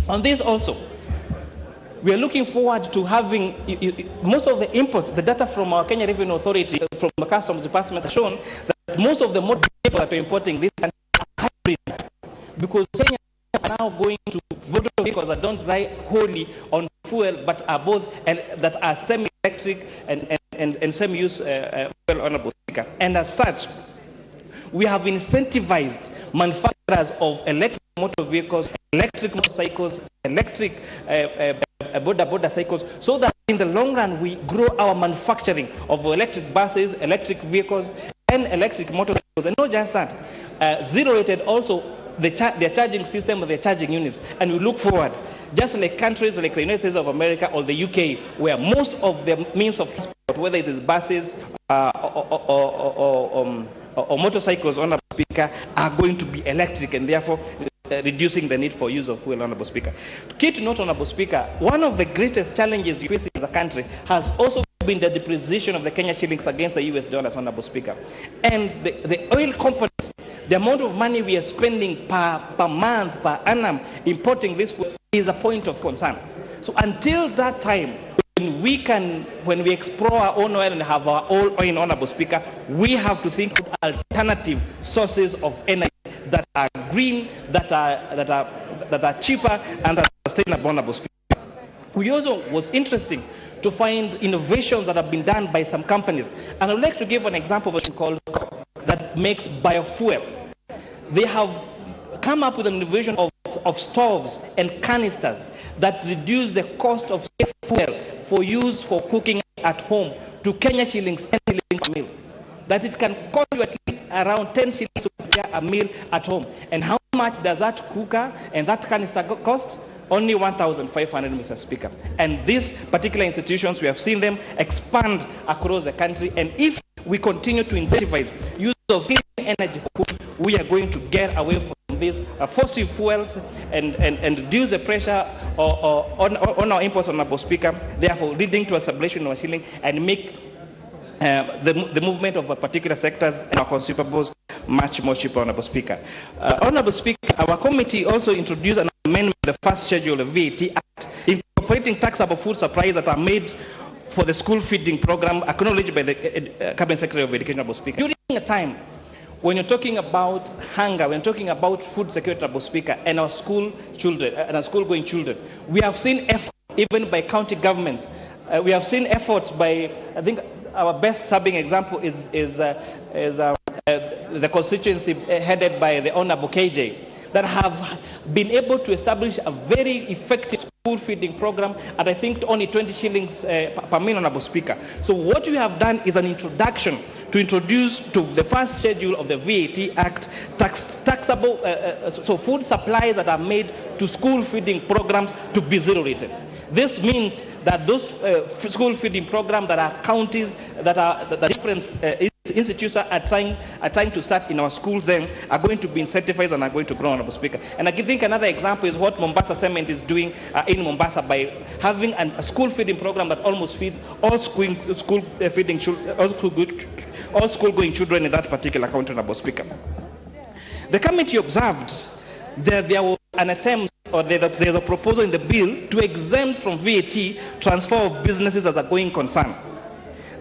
On this also, we are looking forward to having most of the imports, the data from our Kenya Revenue Authority, from the Customs Department, has shown that most of the motor vehicles that we're importing this country are hybrids, because Kenya are now going to motor vehicles that don't rely wholly on fuel, but are both that are semi-electric and semi-use fuel, Honorable Speaker. And as such, we have incentivized manufacturers of electric motor vehicles, electric motorcycles, electric border cycles, so that in the long run we grow our manufacturing of electric buses, electric vehicles, and electric motorcycles And not just that, zero-rated also their charging system of their charging units. And we look forward, just like countries like the United States of America or the UK, where most of the means of transport, whether it is buses or motorcycles, Honorable Speaker, are going to be electric, and therefore reducing the need for use of fuel, Honorable Speaker. Key to note, Honorable Speaker, one of the greatest challenges you face in the country has also been the depreciation of the Kenya shillings against the US dollars, Honorable Speaker. And the oil component, the amount of money we are spending per month, per annum, importing this food is a point of concern. So until that time, when we explore our own oil and have our own oil, Honorable Speaker, we have to think of alternative sources of energy that are green, that are cheaper, and that are sustainable, Honorable Speaker. We also was interesting to find innovations that have been done by some companies, and I would like to give an example of a called that makes biofuel. They have come up with an innovation of stoves and canisters that reduce the cost of safe fuel for use for cooking at home to Kenya shillings 10 shillings per meal. That it can cost you at least around 10 shillings to prepare a meal at home. And how much does that cooker and that canister cost? Only 1,500, Mr. Speaker. And these particular institutions, we have seen them expand across the country. And if we continue to incentivize use of clean energy for food, we are going to get away from these fossil fuels and reduce the pressure on our imports, Honorable Speaker, therefore leading to a stabilization of our shilling and make the movement of particular sectors and our consumables much more cheaper, Honorable Speaker. Honorable Speaker, our committee also introduced an amendment to the first schedule of VAT Act, incorporating taxable food supplies that are made for the school feeding program acknowledged by the Cabinet Secretary of Education, Honorable Speaker. During a time when you're talking about hunger, when you're talking about food security, Honorable Speaker, and our school children, and our school-going children, we have seen efforts even by county governments. We have seen efforts by, I think, our best subbing example is the constituency headed by the Honorable KJ, that have been able to establish a very effective school feeding program at, I think, only 20 shillings per meal, Honorable Speaker. So what we have done is an introduction to introduce to the first schedule of the VAT Act taxable so food supplies that are made to school feeding programs to be zero rated. This means that those school feeding programs that are counties, that different institutions are trying to start in our schools then are going to be incentivized and are going to grow, Honorable Speaker. And I think another example is what Mombasa Cement is doing in Mombasa by having a school feeding program that almost feeds all school-going children in that particular county, Honorable Speaker. The committee observed that there was an attempt, or there's a proposal in the bill to exempt from VAT transfer of businesses as a going concern.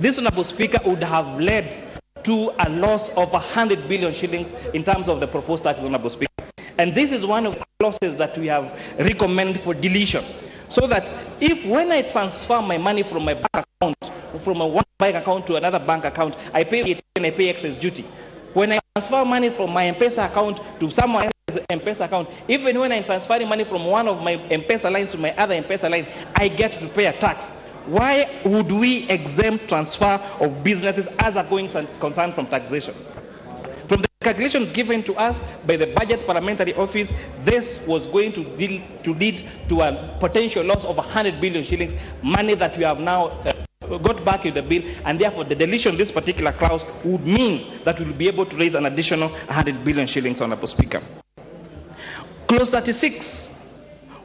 This, Honorable Speaker, would have led to a loss of 100 billion shillings in terms of the proposed taxes, Honorable Speaker. And this is one of the losses that we have recommended for deletion. So that if when I transfer my money from my bank account, from one bank account to another bank account, I pay VAT and I pay excess duty. When I transfer money from my M-Pesa account to someone else's M-Pesa account, even when I'm transferring money from one of my M-Pesa lines to my other M-Pesa line, I get to pay a tax. Why would we exempt transfer of businesses as a going concern from taxation? From the calculations given to us by the Budget Parliamentary Office, this was going to lead to a potential loss of 100 billion shillings, money that we have now got back in the bill, and therefore the deletion of this particular clause would mean that we will be able to raise an additional 100 billion shillings, Honorable Speaker. Clause 36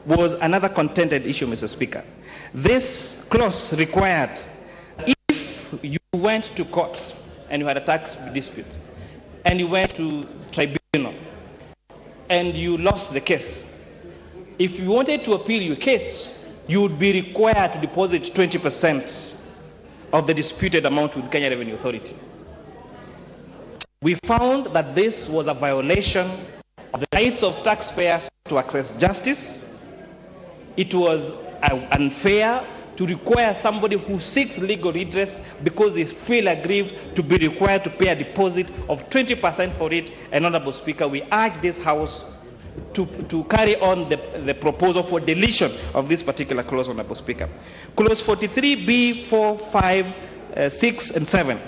was another contended issue, Mr. Speaker. This clause required, if you went to court and you had a tax dispute, and you went to tribunal, and you lost the case, if you wanted to appeal your case, you would be required to deposit 20% of the disputed amount with Kenya Revenue Authority. We found that this was a violation of the rights of taxpayers to access justice. It was unfair to require somebody who seeks legal redress because they feel aggrieved to be required to pay a deposit of 20% for it. And, Honorable Speaker, we urge this House to carry on the proposal for deletion of this particular clause, Honorable Speaker. Clause 43B, 4, 5, 6, and 7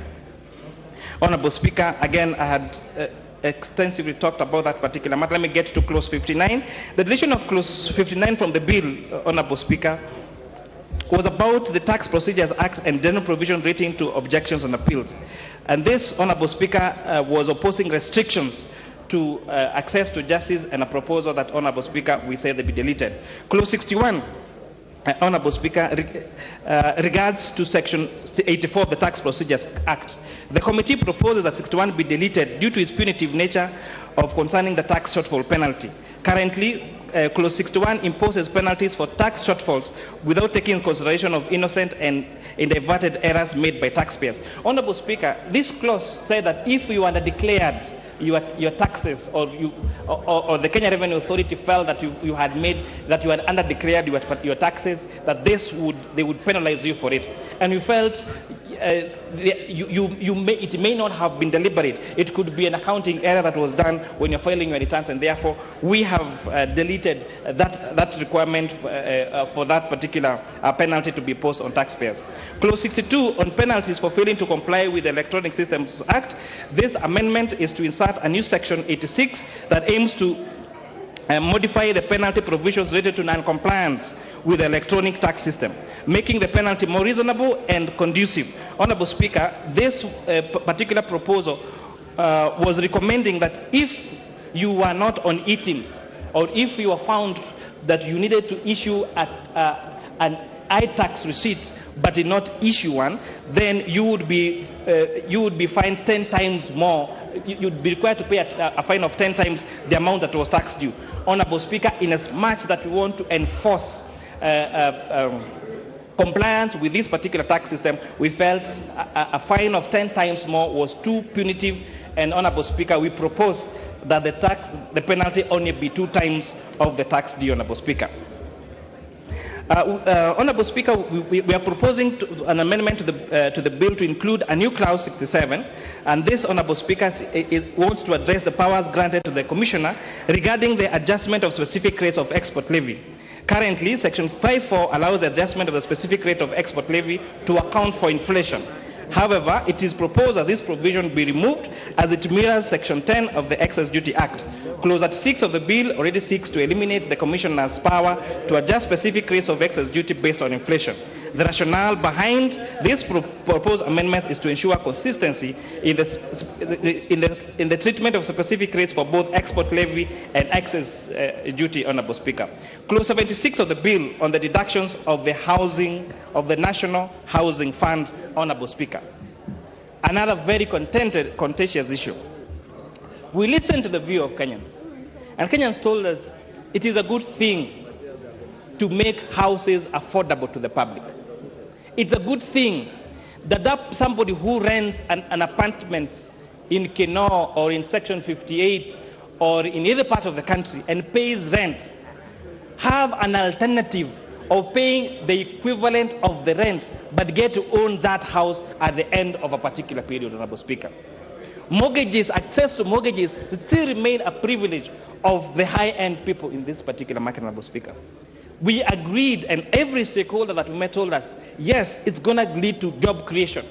Honorable Speaker, again, I had extensively talked about that particular matter. Let me get to clause 59. The deletion of clause 59 from the bill, Honorable Speaker, was about the Tax Procedures Act and general provision relating to objections and appeals. And this, Honorable Speaker, was opposing restrictions to access to justice, and a proposal that, Honorable Speaker, we say they be deleted. Clause 61, Honorable Speaker, regards to Section 84 of the Tax Procedures Act. The committee proposes that 61 be deleted due to its punitive nature of concerning the tax shortfall penalty. Currently, Clause 61 imposes penalties for tax shortfalls without taking consideration of innocent and inadvertent errors made by taxpayers. Honorable Speaker, this clause said that if you underdeclared your taxes, or the Kenya Revenue Authority felt that you had underdeclared your taxes, that they would penalize you for it. And we felt it may not have been deliberate. It could be an accounting error that was done when you're filing your returns, and therefore we have deleted that requirement for that particular penalty to be imposed on taxpayers. Clause 62 on penalties for failing to comply with the Electronic Systems Act. This amendment is to insert a new section 86 that aims to modify the penalty provisions related to non-compliance with the electronic tax system, making the penalty more reasonable and conducive. Honorable Speaker, this particular proposal was recommending that if you were not on e-TIMS, or if you were found that you needed to issue an iTax receipt but did not issue one, then you would be fined 10 times more. You'd be required to pay a fine of 10 times the amount that was tax due. Honorable Speaker, in as much that we want to enforce compliance with this particular tax system, we felt a fine of 10 times more was too punitive, and Honorable Speaker, we propose that the penalty only be 2 times of the tax due, Honorable Speaker. Honorable Speaker, we are proposing an amendment to the bill to include a new clause 67, and this, Honorable Speaker, it wants to address the powers granted to the Commissioner regarding the adjustment of specific rates of export levy. Currently, Section 5(4) allows the adjustment of the specific rate of export levy to account for inflation. However, it is proposed that this provision be removed as it mirrors Section 10 of the Excess Duty Act. Clause 6 of the bill already seeks to eliminate the Commissioner's power to adjust specific rates of excess duty based on inflation. The rationale behind this proposed amendment is to ensure consistency in the treatment of specific rates for both export levy and excess duty, Honorable Speaker. Clause 76 of the bill on the deductions of the National Housing Fund, Honorable Speaker. Another very contentious issue. We listened to the view of Kenyans, and Kenyans told us it is a good thing to make houses affordable to the public. It's a good thing that somebody who rents an apartment in Kĩgĩna or in Section 58 or in either part of the country and pays rent have an alternative of paying the equivalent of the rent but get to own that house at the end of a particular period, Honorable Speaker. Mortgages, access to mortgages still remain a privilege of the high-end people in this particular market, Honorable Speaker. We agreed, and every stakeholder that we met told us, yes, it's going to lead to job creation.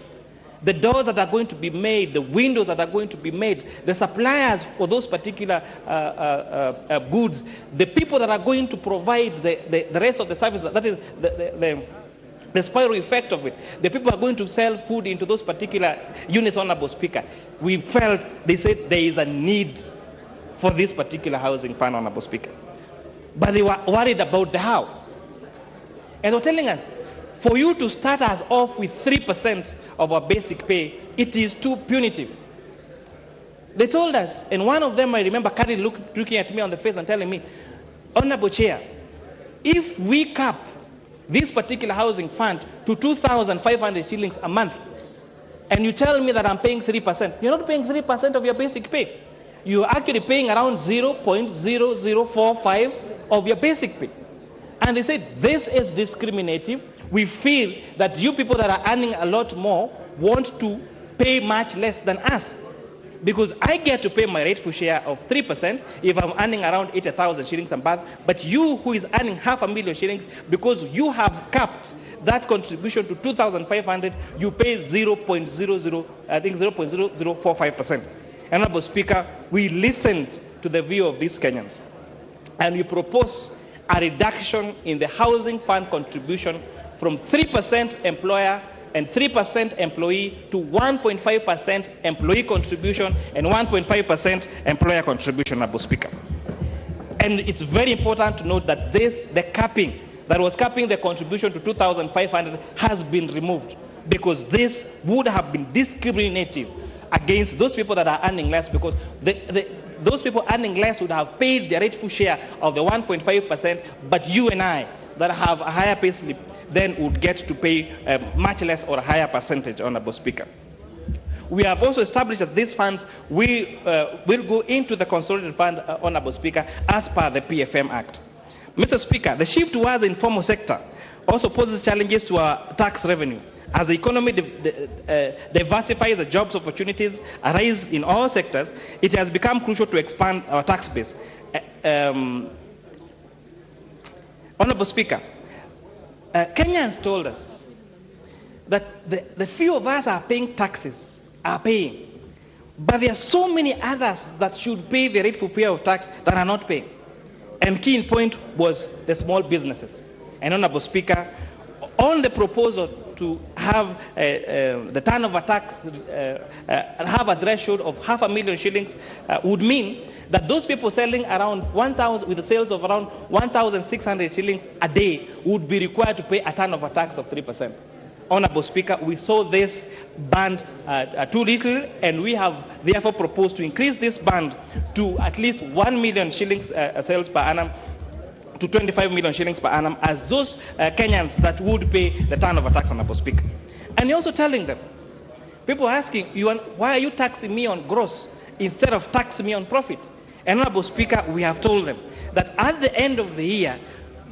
The doors that are going to be made, the windows that are going to be made, the suppliers for those particular goods, the people that are going to provide the rest of the services, that is the spiral effect of it. The people are going to sell food into those particular units, Honorable Speaker. We felt, they said there is a need for this particular housing fund, Honorable Speaker. But they were worried about the how. And they were telling us, for you to start us off with 3% of our basic pay, it is too punitive. They told us, and one of them, I remember, looking at me on the face and telling me, Honorable Chair, if we cap this particular housing fund to 2,500 shillings a month, and you tell me that I'm paying 3%, you're not paying 3% of your basic pay. You're actually paying around 0.0045 of your basic pay. And they said, this is discriminative. We feel that you people that are earning a lot more want to pay much less than us. Because I get to pay my rightful share of 3% if I'm earning around 80,000 shillings a month, but you who is earning 500,000 shillings, because you have capped that contribution to 2,500, you pay 0.0045%. Honorable Speaker, we listened to the view of these Kenyans, and we propose a reduction in the housing fund contribution from 3% employer and 3% employee to 1.5% employee contribution and 1.5% employer contribution, Honorable Speaker. And it's very important to note that the capping that was capping the contribution to 2,500 has been removed, because this would have been discriminative against those people that are earning less, because those people earning less would have paid their rightful share of the 1.5%, but you and I that have a higher pay slip then would get to pay much less or a higher percentage, Honorable Speaker. We have also established that these funds will go into the consolidated fund, Honorable Speaker, as per the PFM Act. Mr. Speaker, the shift towards the informal sector also poses challenges to our tax revenue. As the economy diversifies, the jobs opportunities arise in all sectors, it has become crucial to expand our tax base. Honorable Speaker, Kenyans told us that the few of us are paying taxes, but there are so many others that should pay the rightful pay of tax that are not paying. And key in point was the small businesses. And Honorable Speaker, on the proposal to have the turnover tax have a threshold of 500,000 shillings would mean that those people selling around 1,000 with the sales of around 1,600 shillings a day would be required to pay a turnover tax of 3%. Honorable Speaker, we saw this band too little, and we have therefore proposed to increase this band to at least 1 million shillings sales per annum to 25 million shillings per annum as those Kenyans that would pay the turnover tax, Honorable Speaker. And you're also telling them, people are asking, why are you taxing me on gross instead of taxing me on profit? And Honorable Speaker, we have told them that at the end of the year,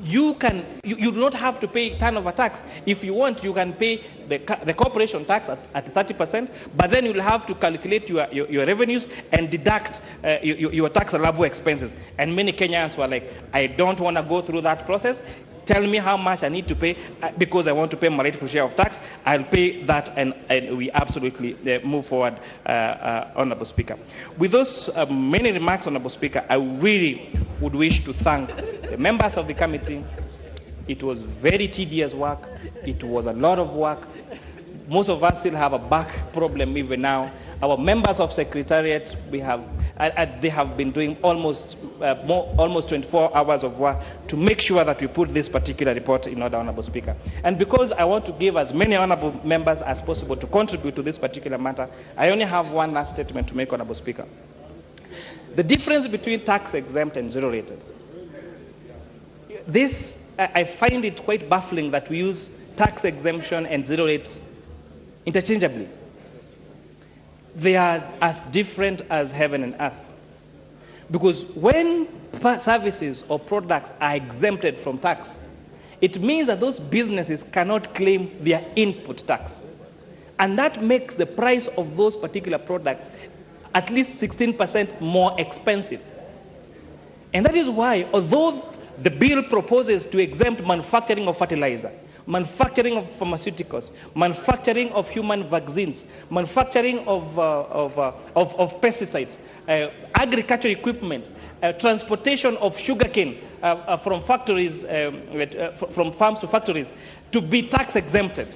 you do not have to pay turnover tax. If you want, you can pay the corporation tax at 30%, but then you'll have to calculate your revenues and deduct your tax allowable expenses. And many Kenyans were like, I don't want to go through that process. Tell me how much I need to pay because I want to pay my rightful share of tax. I'll pay that, and we absolutely move forward, Honorable Speaker. With those many remarks, Honorable Speaker, I really would wish to thank the members of the committee. It was very tedious work. It was a lot of work. Most of us still have a back problem even now. Our members of Secretariat, they have been doing almost 24 hours of work to make sure that we put this particular report in order, Honorable Speaker. And because I want to give as many honorable members as possible to contribute to this particular matter, I only have one last statement to make, Honorable Speaker. The difference between tax exempt and zero rated. This, I find it quite baffling that we use tax exemption and zero rate interchangeably. They are as different as heaven and earth. Because when services or products are exempted from tax, it means that those businesses cannot claim their input tax. And that makes the price of those particular products at least 16% more expensive. And that is why, although the bill proposes to exempt manufacturing of fertilizer, manufacturing of pharmaceuticals, manufacturing of human vaccines, manufacturing of pesticides, agricultural equipment, transportation of sugarcane from factories, from farms to factories, to be tax exempted.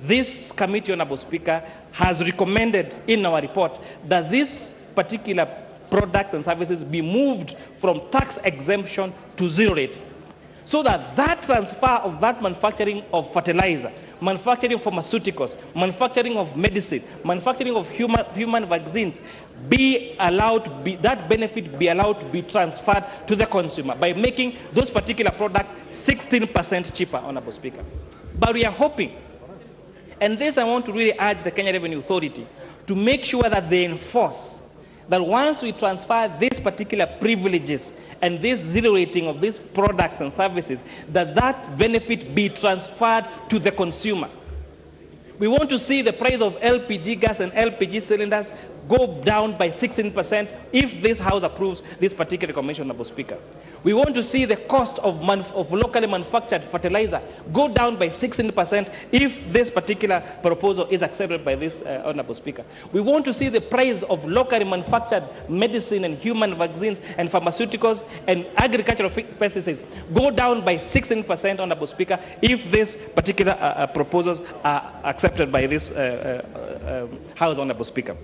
This committee, Honorable Speaker, has recommended in our report that these particular products and services be moved from tax exemption to zero rate, so that that transfer of that manufacturing of fertilizer, manufacturing of pharmaceuticals, manufacturing of medicine, manufacturing of human vaccines be allowed to be, that benefit be allowed to be transferred to the consumer by making those particular products 16% cheaper, Honorable Speaker. But we are hoping, and this I want to really urge the Kenya Revenue Authority to make sure that they enforce that once we transfer these particular privileges and this zero rating of these products and services, that that benefit be transferred to the consumer. We want to see the price of LPG gas and LPG cylinders go down by 16% if this House approves this particular recommendation, Mr. Speaker. We want to see the cost of locally manufactured fertilizer go down by 16% if this particular proposal is accepted by this Honorable Speaker. We want to see the price of locally manufactured medicine and human vaccines and pharmaceuticals and agricultural pesticides go down by 16%, Honorable Speaker, if these particular proposals are accepted by this House, Honorable Speaker.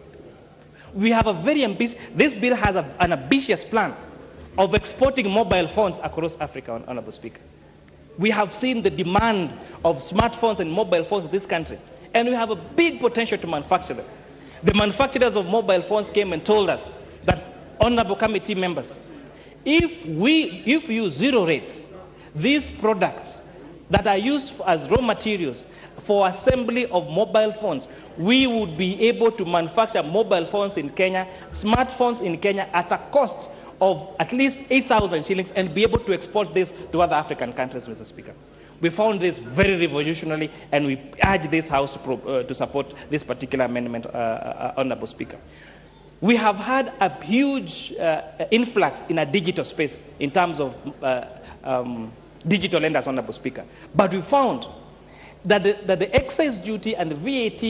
We have a very ambitious, this bill has an ambitious plan of exporting mobile phones across Africa, Honorable Speaker. We have seen the demand of smartphones and mobile phones in this country, and we have a big potential to manufacture them. The manufacturers of mobile phones came and told us that, Honorable Committee members, if you zero rate these products that are used as raw materials for assembly of mobile phones, we would be able to manufacture mobile phones in Kenya, smartphones in Kenya at a cost of at least 8,000 shillings and be able to export this to other African countries, Mr. Speaker. We found this very revolutionary, and we urge this House to support this particular amendment, Honorable Speaker. We have had a huge influx in a digital space in terms of digital lenders, Honorable Speaker. But we found that the excise duty and the VAT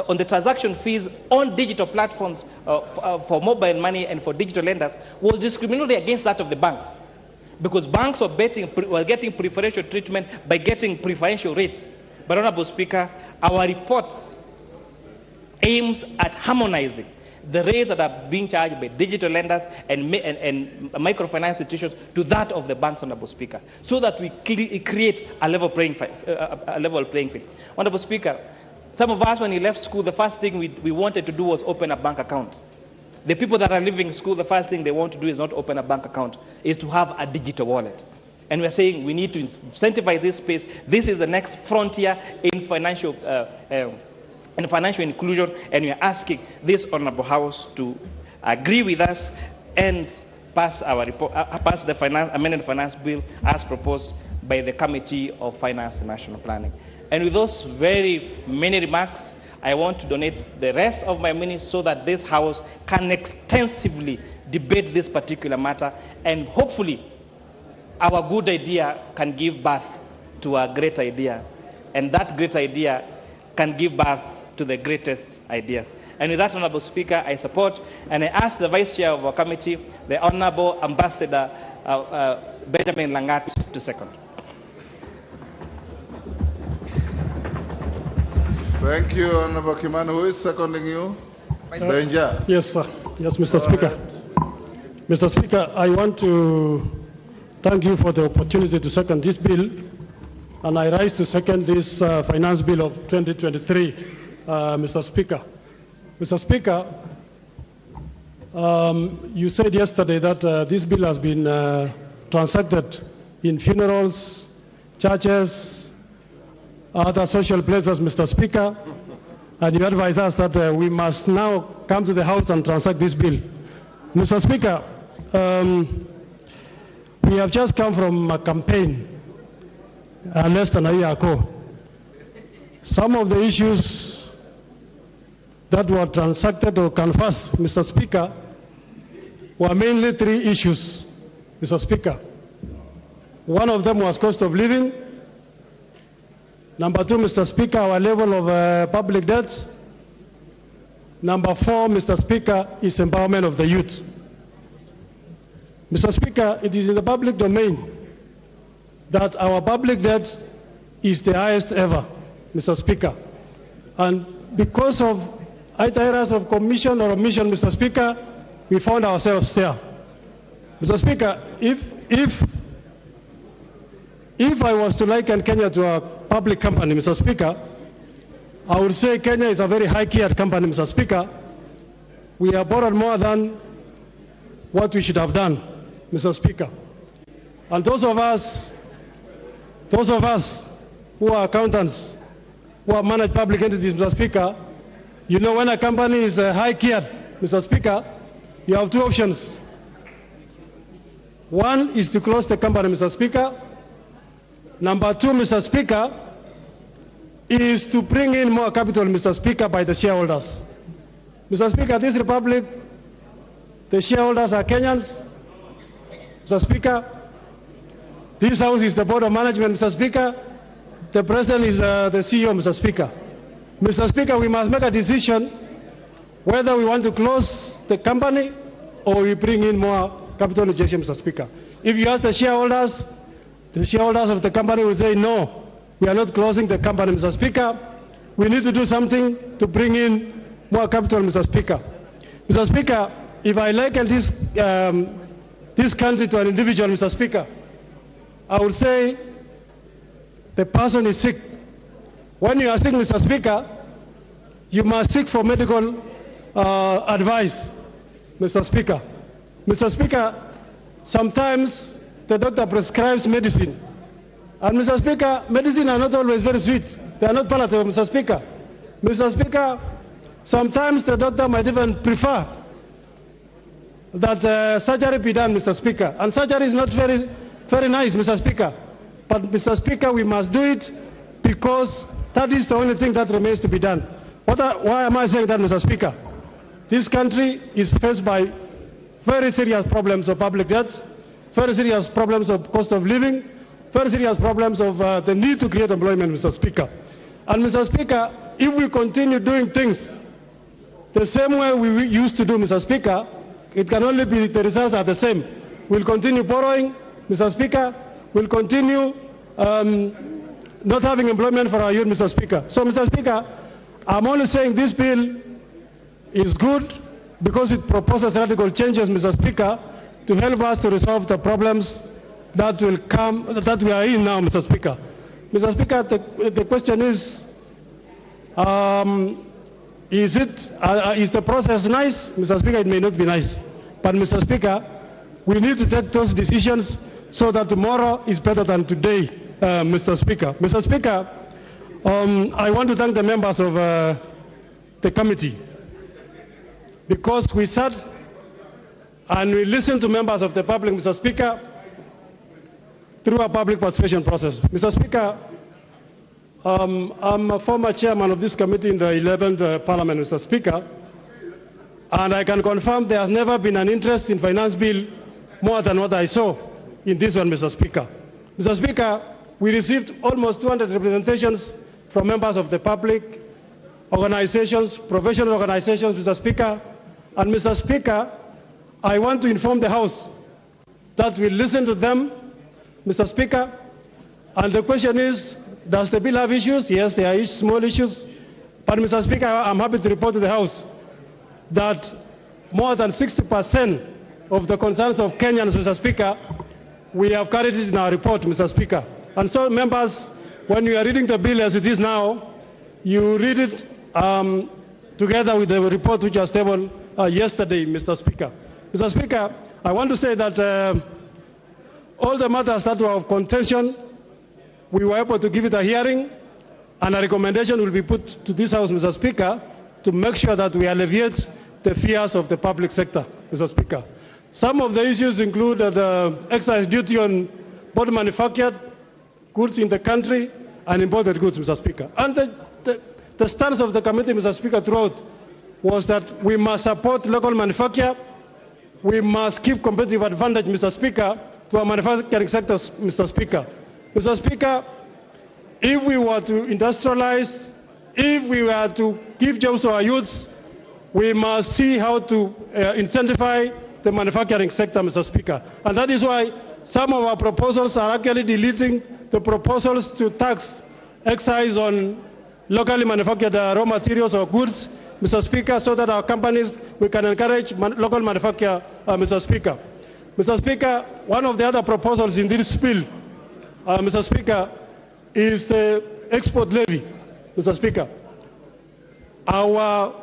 on the transaction fees on digital platforms for mobile money and for digital lenders was discriminatory against that of the banks, because banks were getting preferential treatment by getting preferential rates. But, Honorable Speaker, our report aims at harmonizing the rates that are being charged by digital lenders and microfinance institutions to that of the banks, Honorable Speaker, so that we create a level playing field. Honorable Speaker, some of us, when we left school, the first thing we wanted to do was open a bank account. The people that are leaving school, the first thing they want to do is not open a bank account, is to have a digital wallet. And we're saying we need to incentivize this space. This is the next frontier in financial inclusion, and we are asking this Honourable House to agree with us and pass our report, pass the amended finance bill as proposed by the Committee of Finance and National Planning. And with those very many remarks, I want to donate the rest of my minutes so that this House can extensively debate this particular matter, and hopefully our good idea can give birth to a great idea, and that great idea can give birth to the greatest ideas. And with that, Honourable Speaker, I support, and I ask the Vice Chair of our committee, the Honourable Ambassador Benjamin Langat, to second. Thank you, Honourable Kimani. Who is seconding you? Danger. Yes, sir. Yes, Mr. Speaker. Mr. Speaker, I want to thank you for the opportunity to second this bill, and I rise to second this finance bill of 2023. Mr. Speaker. Mr. Speaker, you said yesterday that this bill has been transacted in funerals, churches, other social places, Mr. Speaker, and you advise us that we must now come to the House and transact this bill. Mr. Speaker, we have just come from a campaign less than a year ago. Some of the issues that were transacted or canvassed, Mr. Speaker, were mainly three issues, Mr. Speaker. One of them was cost of living. Number two, Mr. Speaker, our level of public debts. Number four, Mr. Speaker, is empowerment of the youth. Mr. Speaker, it is in the public domain that our public debt is the highest ever, Mr. Speaker. And because of either errors of commission or omission, Mr. Speaker, we found ourselves there. Mr. Speaker, if I was to liken Kenya to a public company, Mr. Speaker, I would say Kenya is a very high-geared company, Mr. Speaker. We have borrowed more than what we should have done, Mr. Speaker. And those of us who are accountants, who have managed public entities, Mr. Speaker, you know, when a company is high-geared, Mr. Speaker, you have two options. One is to close the company, Mr. Speaker. Number two, Mr. Speaker, is to bring in more capital, Mr. Speaker, by the shareholders. Mr. Speaker, this republic, the shareholders are Kenyans. Mr. Speaker, this house is the board of management, Mr. Speaker. The president is the CEO, Mr. Speaker. Mr. Speaker, we must make a decision whether we want to close the company or we bring in more capital injection, Mr. Speaker. If you ask the shareholders of the company will say, no, we are not closing the company, Mr. Speaker. We need to do something to bring in more capital, Mr. Speaker. Mr. Speaker, if I liken this country to an individual, Mr. Speaker, I would say the person is sick. When you are sick, Mr. Speaker, you must seek for medical advice, Mr. Speaker. Mr. Speaker, sometimes the doctor prescribes medicine. And Mr. Speaker, medicine are not always very sweet. They are not palatable, Mr. Speaker. Mr. Speaker, sometimes the doctor might even prefer that surgery be done, Mr. Speaker. And surgery is not very nice, Mr. Speaker. But, Mr. Speaker, we must do it because that is the only thing that remains to be done. Why am I saying that, Mr. Speaker? This country is faced by very serious problems of public debt, very serious problems of cost of living, very serious problems of the need to create employment, Mr. Speaker. And, Mr. Speaker, if we continue doing things the same way we used to do, Mr. Speaker, it can only be the results are the same. We'll continue borrowing, Mr. Speaker. We'll continue not having employment for our youth, Mr. Speaker. So, Mr. Speaker, I'm only saying this bill is good because it proposes radical changes, Mr. Speaker, to help us to resolve the problems that will come, that we are in now, Mr. Speaker. Mr. Speaker, the question is the process nice? Mr. Speaker, it may not be nice. But, Mr. Speaker, we need to take those decisions so that tomorrow is better than today, Mr. Speaker. Mr. Speaker, I want to thank the members of the committee because we sat and we listened to members of the public, Mr. Speaker, through a public participation process. Mr. Speaker, I'm a former chairman of this committee in the 11th Parliament, Mr. Speaker, and I can confirm there has never been an interest in finance bill more than what I saw in this one, Mr. Speaker. Mr. Speaker, we received almost 200 representations from members of the public, organizations, professional organizations, Mr. Speaker. And, Mr. Speaker, I want to inform the House that we listen to them, Mr. Speaker. And the question is, does the bill have issues? Yes, there are small issues. But, Mr. Speaker, I'm happy to report to the House that more than 60% of the concerns of Kenyans, Mr. Speaker, we have carried it in our report, Mr. Speaker. And so, members, when you are reading the bill as it is now, you read it together with the report which was tabled yesterday, Mr. Speaker. Mr. Speaker, I want to say that all the matters that were of contention, we were able to give it a hearing, and a recommendation will be put to this House, Mr. Speaker, to make sure that we alleviate the fears of the public sector, Mr. Speaker. Some of the issues include the excise duty on both manufactured goods in the country and imported goods, Mr. Speaker. And the stance of the committee, Mr. Speaker, throughout was that we must support local manufacture. We must give competitive advantage, Mr. Speaker, to our manufacturing sectors, Mr. Speaker. Mr. Speaker, if we were to industrialize, if we were to give jobs to our youths, we must see how to incentivize the manufacturing sector, Mr. Speaker. And that is why some of our proposals are actually deleting the proposals to tax excise on locally manufactured raw materials or goods, Mr. Speaker, so that our companies, we can encourage local manufacture, Mr. Speaker. Mr. Speaker, one of the other proposals in this bill, Mr. Speaker, is the export levy, Mr. Speaker. Our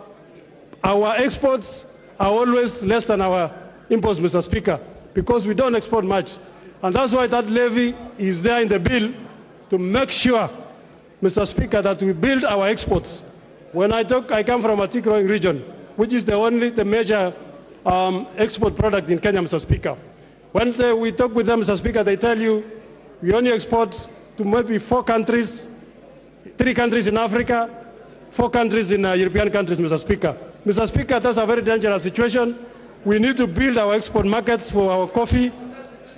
exports are always less than our imports, Mr. Speaker, because we don't export much. And that's why that levy is there in the bill to make sure, Mr. Speaker, that we build our exports. When I come from a tea growing region, which is the major export product in Kenya, Mr. Speaker. When we talk with them, Mr. Speaker, they tell you we only export to maybe 4 countries, 3 countries in Africa, 4 countries in European countries, Mr. Speaker. Mr. Speaker, that's a very dangerous situation. We need to build our export markets for our coffee,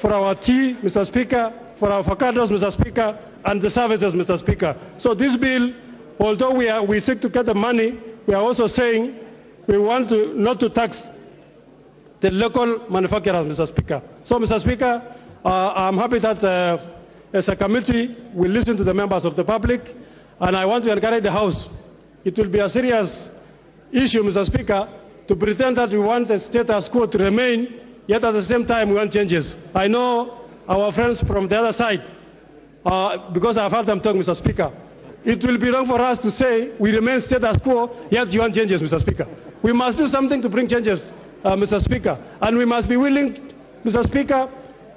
for our tea, Mr. Speaker, for our avocados, Mr. Speaker, and the services, Mr. Speaker. So this bill, although we seek to get the money, we are also saying we want not to tax the local manufacturers, Mr. Speaker. So, Mr. Speaker, I'm happy that as a committee we listen to the members of the public, and I want to encourage the House. It will be a serious issue, Mr. Speaker, to pretend that we want the status quo to remain, yet at the same time we want changes. I know our friends from the other side, because I've heard them talk, Mr. Speaker. It will be wrong for us to say we remain status quo, yet you want changes, Mr. Speaker. We must do something to bring changes, Mr. Speaker. And we must be willing, Mr. Speaker,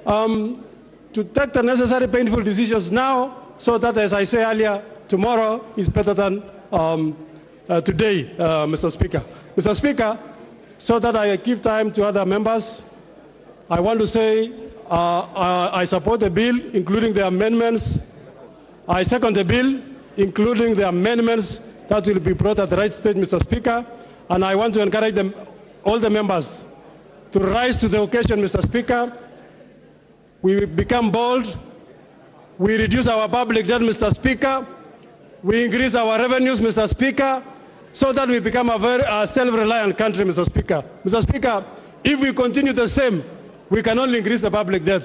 to take the necessary painful decisions now, so that, as I said earlier, tomorrow is better than today, Mr. Speaker. Mr. Speaker, so that I give time to other members, I want to say I support the bill, including the amendments. I second the bill, including the amendments that will be brought at the right stage, Mr. Speaker. And I want to encourage all the members to rise to the occasion, Mr. Speaker. We become bold. We reduce our public debt, Mr. Speaker. We increase our revenues, Mr. Speaker, so that we become a very self-reliant country, Mr. Speaker. Mr. Speaker, if we continue the same, we can only increase the public debt.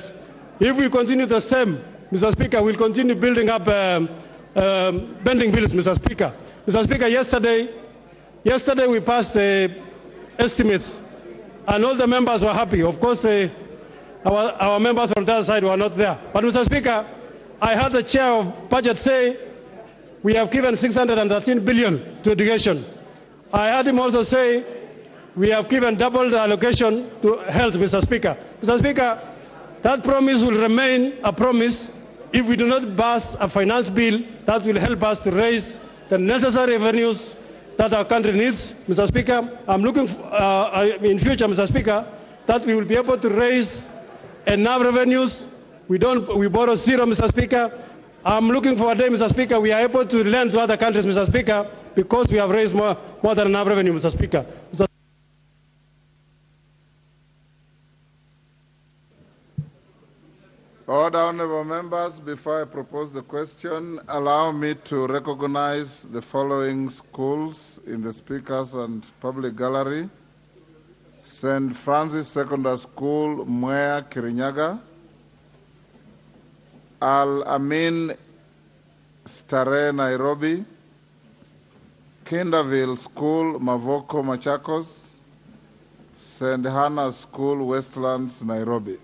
If we continue the same, Mr. Speaker, we'll continue building up pending bills, Mr. Speaker. Mr. Speaker, yesterday we passed estimates, and all the members were happy. Of course, our members from the other side were not there. But, Mr. Speaker, I heard the chair of budget say we have given 613 billion to education. I heard him also say we have given double the allocation to health, Mr. Speaker. Mr. Speaker, that promise will remain a promise if we do not pass a finance bill that will help us to raise the necessary revenues that our country needs. Mr. Speaker, I'm looking in future, Mr. Speaker, that we will be able to raise enough revenues. We borrow zero, Mr. Speaker. I'm looking for a day, Mr. Speaker, we are able to lend to other countries, Mr. Speaker, because we have raised more than enough revenue, Mr. Speaker. Order, honourable members. Before I propose the question, allow me to recognize the following schools in the Speakers and Public Gallery. St. Francis Secondary School, Mwea, Kirinyaga. Al-Amin Stare, Nairobi. Kinderville School, Mavoko, Machakos. St. Hannah's School, Westlands, Nairobi.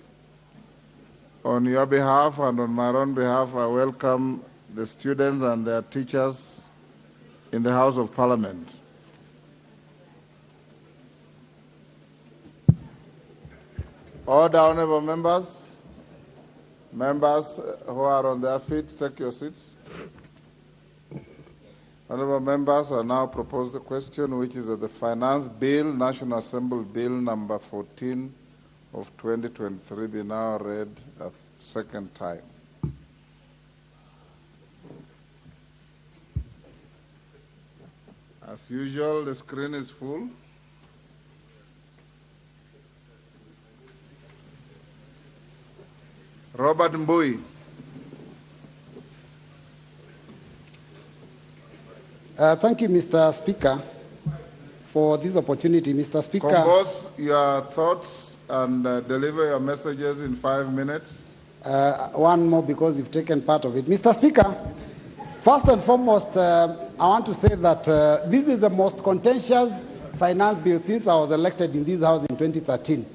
On your behalf and on my own behalf, I welcome the students and their teachers in the House of Parliament. Order, honourable members. Members who are on their feet, take your seats. Honourable members, I now propose the question, which is that the Finance Bill, National Assembly Bill number 14 of 2023 be now read a second time. As usual, the screen is full. Robert Mbui. Thank you, Mr. Speaker, for this opportunity. Mr. Speaker. Compose your thoughts and deliver your messages in 5 minutes. One more because you've taken part of it. Mr. Speaker, first and foremost, I want to say that this is the most contentious finance bill since I was elected in this House in 2013.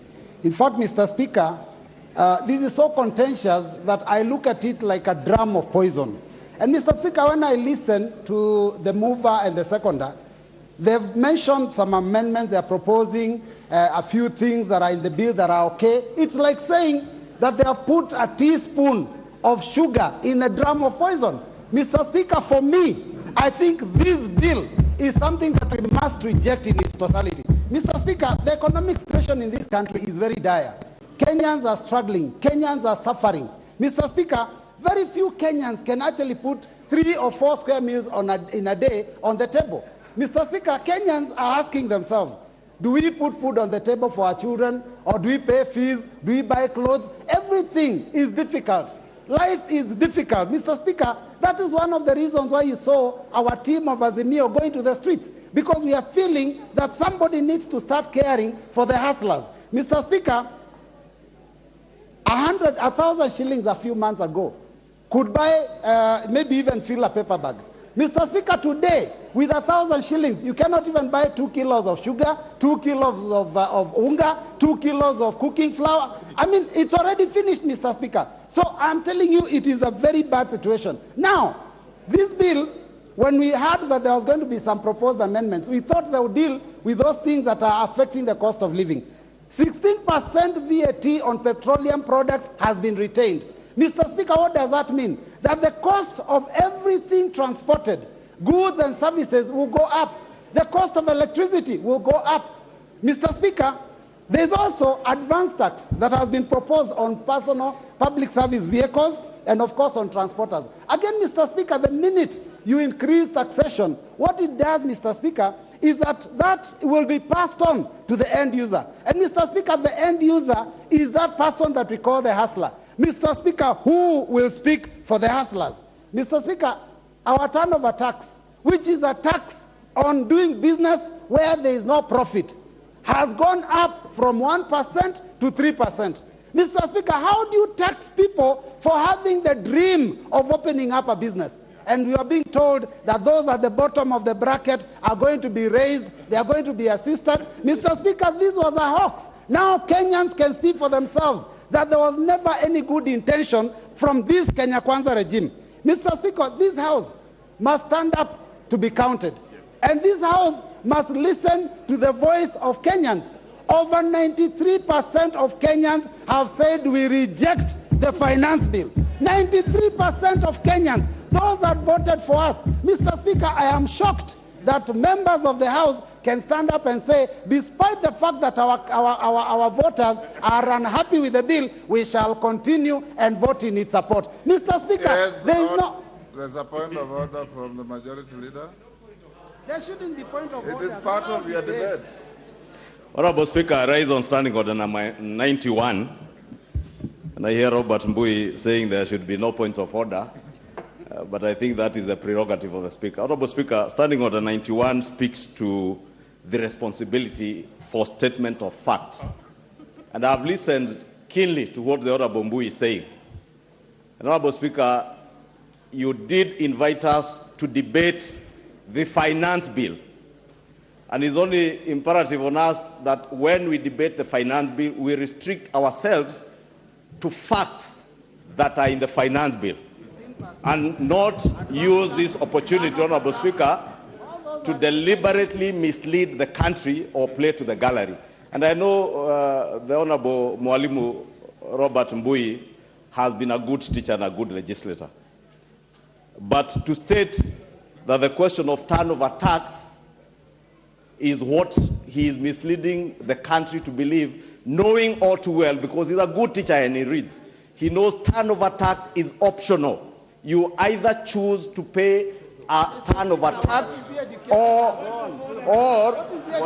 In fact, Mr. Speaker, this is so contentious that I look at it like a drum of poison. And Mr. Speaker, when I listen to the mover and the seconder, they've mentioned some amendments. They're proposing a few things that are in the bill that are okay. It's like saying that they have put a teaspoon of sugar in a drum of poison. Mr. Speaker, for me, I think this bill is something that we must reject in its totality. Mr. Speaker, the economic situation in this country is very dire. Kenyans are struggling. Kenyans are suffering. Mr. Speaker, very few Kenyans can actually put 3 or 4 square meals in a day on the table. Mr. Speaker, Kenyans are asking themselves, do we put food on the table for our children, or do we pay fees, do we buy clothes? Everything is difficult. Life is difficult. Mr. Speaker, that is one of the reasons why you saw our team of Azimio going to the streets, because we are feeling that somebody needs to start caring for the hustlers. Mr. Speaker, 1,000 shillings a few months ago could buy, maybe even fill a paper bag. Mr. Speaker, today, with 1,000 shillings, you cannot even buy 2 kilos of sugar, 2 kilos of unga, 2 kilos of cooking flour. I mean, it's already finished, Mr. Speaker. So I'm telling you, it is a very bad situation. Now, this bill, when we heard that there was going to be some proposed amendments, we thought they would deal with those things that are affecting the cost of living. 16% VAT on petroleum products has been retained. Mr. Speaker, what does that mean? That the cost of everything transported, goods and services, will go up. The cost of electricity will go up. Mr. Speaker, there is also advance tax that has been proposed on personal public service vehicles and, of course, on transporters. Again, Mr. Speaker, the minute you increase taxation, what it does, Mr. Speaker, is that will be passed on to the end user. And, Mr. Speaker, the end user is that person that we call the hustler. Mr. Speaker, who will speak for the hustlers? Mr. Speaker, our turnover tax, which is a tax on doing business where there is no profit, has gone up from 1% to 3%. Mr. Speaker, how do you tax people for having the dream of opening up a business? And we are being told that those at the bottom of the bracket are going to be raised, they are going to be assisted. Mr. Speaker, this was a hoax. Now Kenyans can see for themselves that there was never any good intention from this Kenya Kwanza regime. Mr. Speaker, this House must stand up to be counted. And this House must listen to the voice of Kenyans. Over 93% of Kenyans have said we reject the finance bill. 93% of Kenyans, those that voted for us. Mr. Speaker, I am shocked that members of the House can stand up and say, despite the fact that our voters are unhappy with the bill, we shall continue and vote in its support. Mr. Speaker, yes, there's a point of order from the majority leader. There shouldn't be point of order. It is part of your debate. Honorable Speaker, I rise on standing order number 91, and I hear Robert Mbui saying there should be no points of order. But I think that is a prerogative of the Speaker. Honorable Speaker, Standing Order 91 speaks to the responsibility for statement of facts. And I have listened keenly to what the Honorable Mbui is saying. And Honorable Speaker, you did invite us to debate the finance bill. And it's only imperative on us that when we debate the finance bill, we restrict ourselves to facts that are in the finance bill, and not use this opportunity, Honorable Speaker, to deliberately mislead the country or play to the gallery. And I know the Honorable Mwalimu Robert Mbui has been a good teacher and a good legislator. But to state that the question of turnover tax is what he is misleading the country to believe, knowing all too well, because he's a good teacher and he reads. He knows turnover tax is optional. You either choose to pay a turnover tax or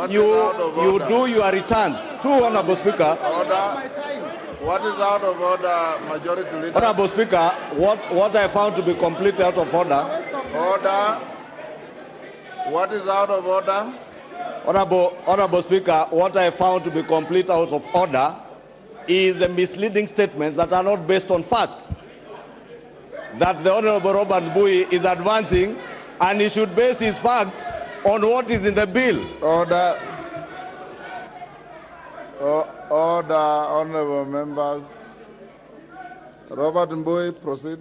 you do your returns. True, Honorable Speaker. Order. What is out of order, Majority Leader? Honorable Speaker, what I found to be completely out of order. Order. What is out of order? Honorable Speaker, what I found to be complete out of order is the misleading statements that are not based on fact, that the Honorable Robert Mbui is advancing, and he should base his facts on what is in the bill. Order. Order, honorable members. Robert Mbui, proceed.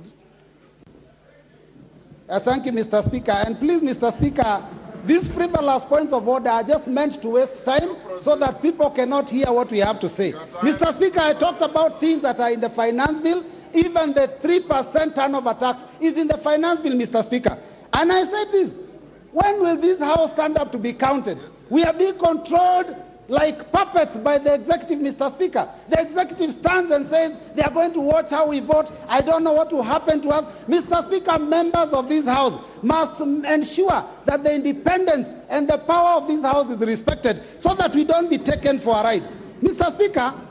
Thank you, Mr. Speaker. And please, Mr. Speaker, these frivolous points of order are just meant to waste time so that people cannot hear what we have to say. Mr. Speaker, I talked about things that are in the finance bill. Even the 3% turnover tax is in the finance bill, Mr. Speaker. And I said this, when will this House stand up to be counted? We are being controlled like puppets by the executive, Mr. Speaker. The executive stands and says they are going to watch how we vote. I don't know what will happen to us. Mr. Speaker, members of this House must ensure that the independence and the power of this House is respected so that we don't be taken for a ride. Mr. Speaker,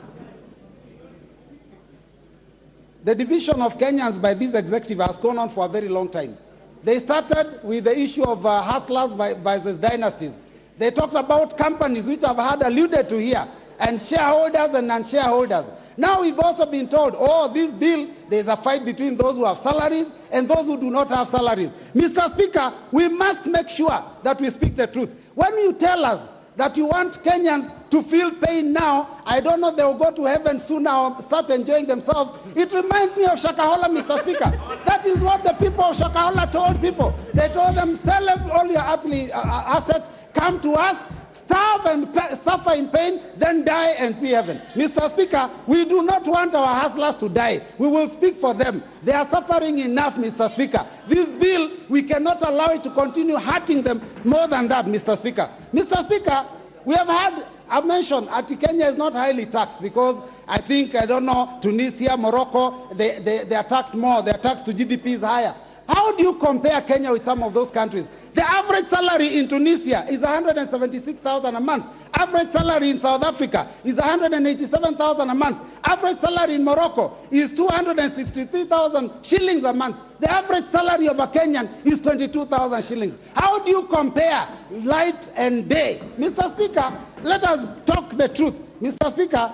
the division of Kenyans by this executive has gone on for a very long time. They started with the issue of hustlers versus dynasties. They talked about companies which I've had alluded to here, and shareholders and non-shareholders. Now we've also been told, oh, this bill, there's a fight between those who have salaries and those who do not have salaries. Mr. Speaker, we must make sure that we speak the truth. When you tell us that you want Kenyans to feel pain now, I don't know, they will go to heaven soon or start enjoying themselves. It reminds me of Shakahola, Mr. Speaker. That is what the people of Shakahola told people. They told them, sell all your assets, come to us, starve and suffer in pain, then die and see heaven. Mr. Speaker, we do not want our hustlers to die. We will speak for them. They are suffering enough, Mr. Speaker. This bill, we cannot allow it to continue hurting them more than that, Mr. Speaker. Mr. Speaker, we have had a mention that Kenya is not highly taxed because I think, I don't know, Tunisia, Morocco, they are taxed more. Their tax to GDP is higher. How do you compare Kenya with some of those countries? The average salary in Tunisia is 176,000 a month. Average salary in South Africa is 187,000 a month. Average salary in Morocco is 263,000 shillings a month. The average salary of a Kenyan is 22,000 shillings. How do you compare light and day? Mr. Speaker, let us talk the truth. Mr. Speaker,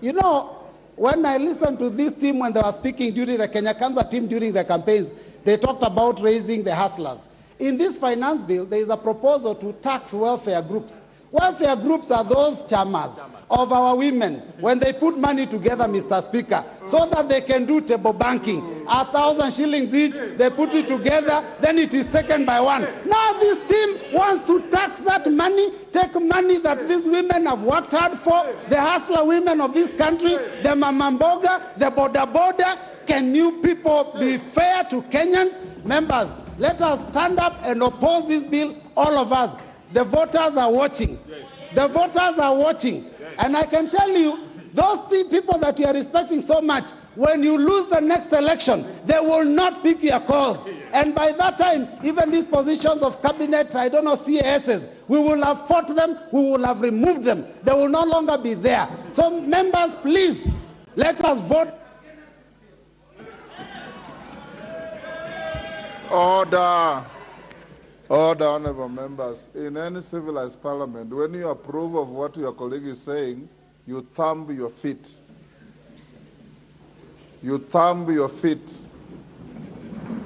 you know, when I listened to this team when they were speaking during the Kenya Kwanza team during the campaigns, they talked about raising the hustlers. In this finance bill, there is a proposal to tax welfare groups. Welfare groups are those chamas of our women when they put money together, Mr. Speaker, so that they can do table banking. 1,000 shillings each, they put it together, then it is taken by one. Now this team wants to tax that money, take money that these women have worked hard for, the hustler women of this country, the mamamboga, the boda. Can you people be fair to Kenyans? Members, let us stand up and oppose this bill, all of us. The voters are watching. The voters are watching. And I can tell you, those people that you are respecting so much, when you lose the next election, they will not pick your cause. And by that time, even these positions of cabinet, I don't know, CASs, we will have fought them, we will have removed them. They will no longer be there. So members, please, let us vote. Order. Order, honorable members. In any civilized parliament, when you approve of what your colleague is saying, you thumb your feet. You thumb your feet.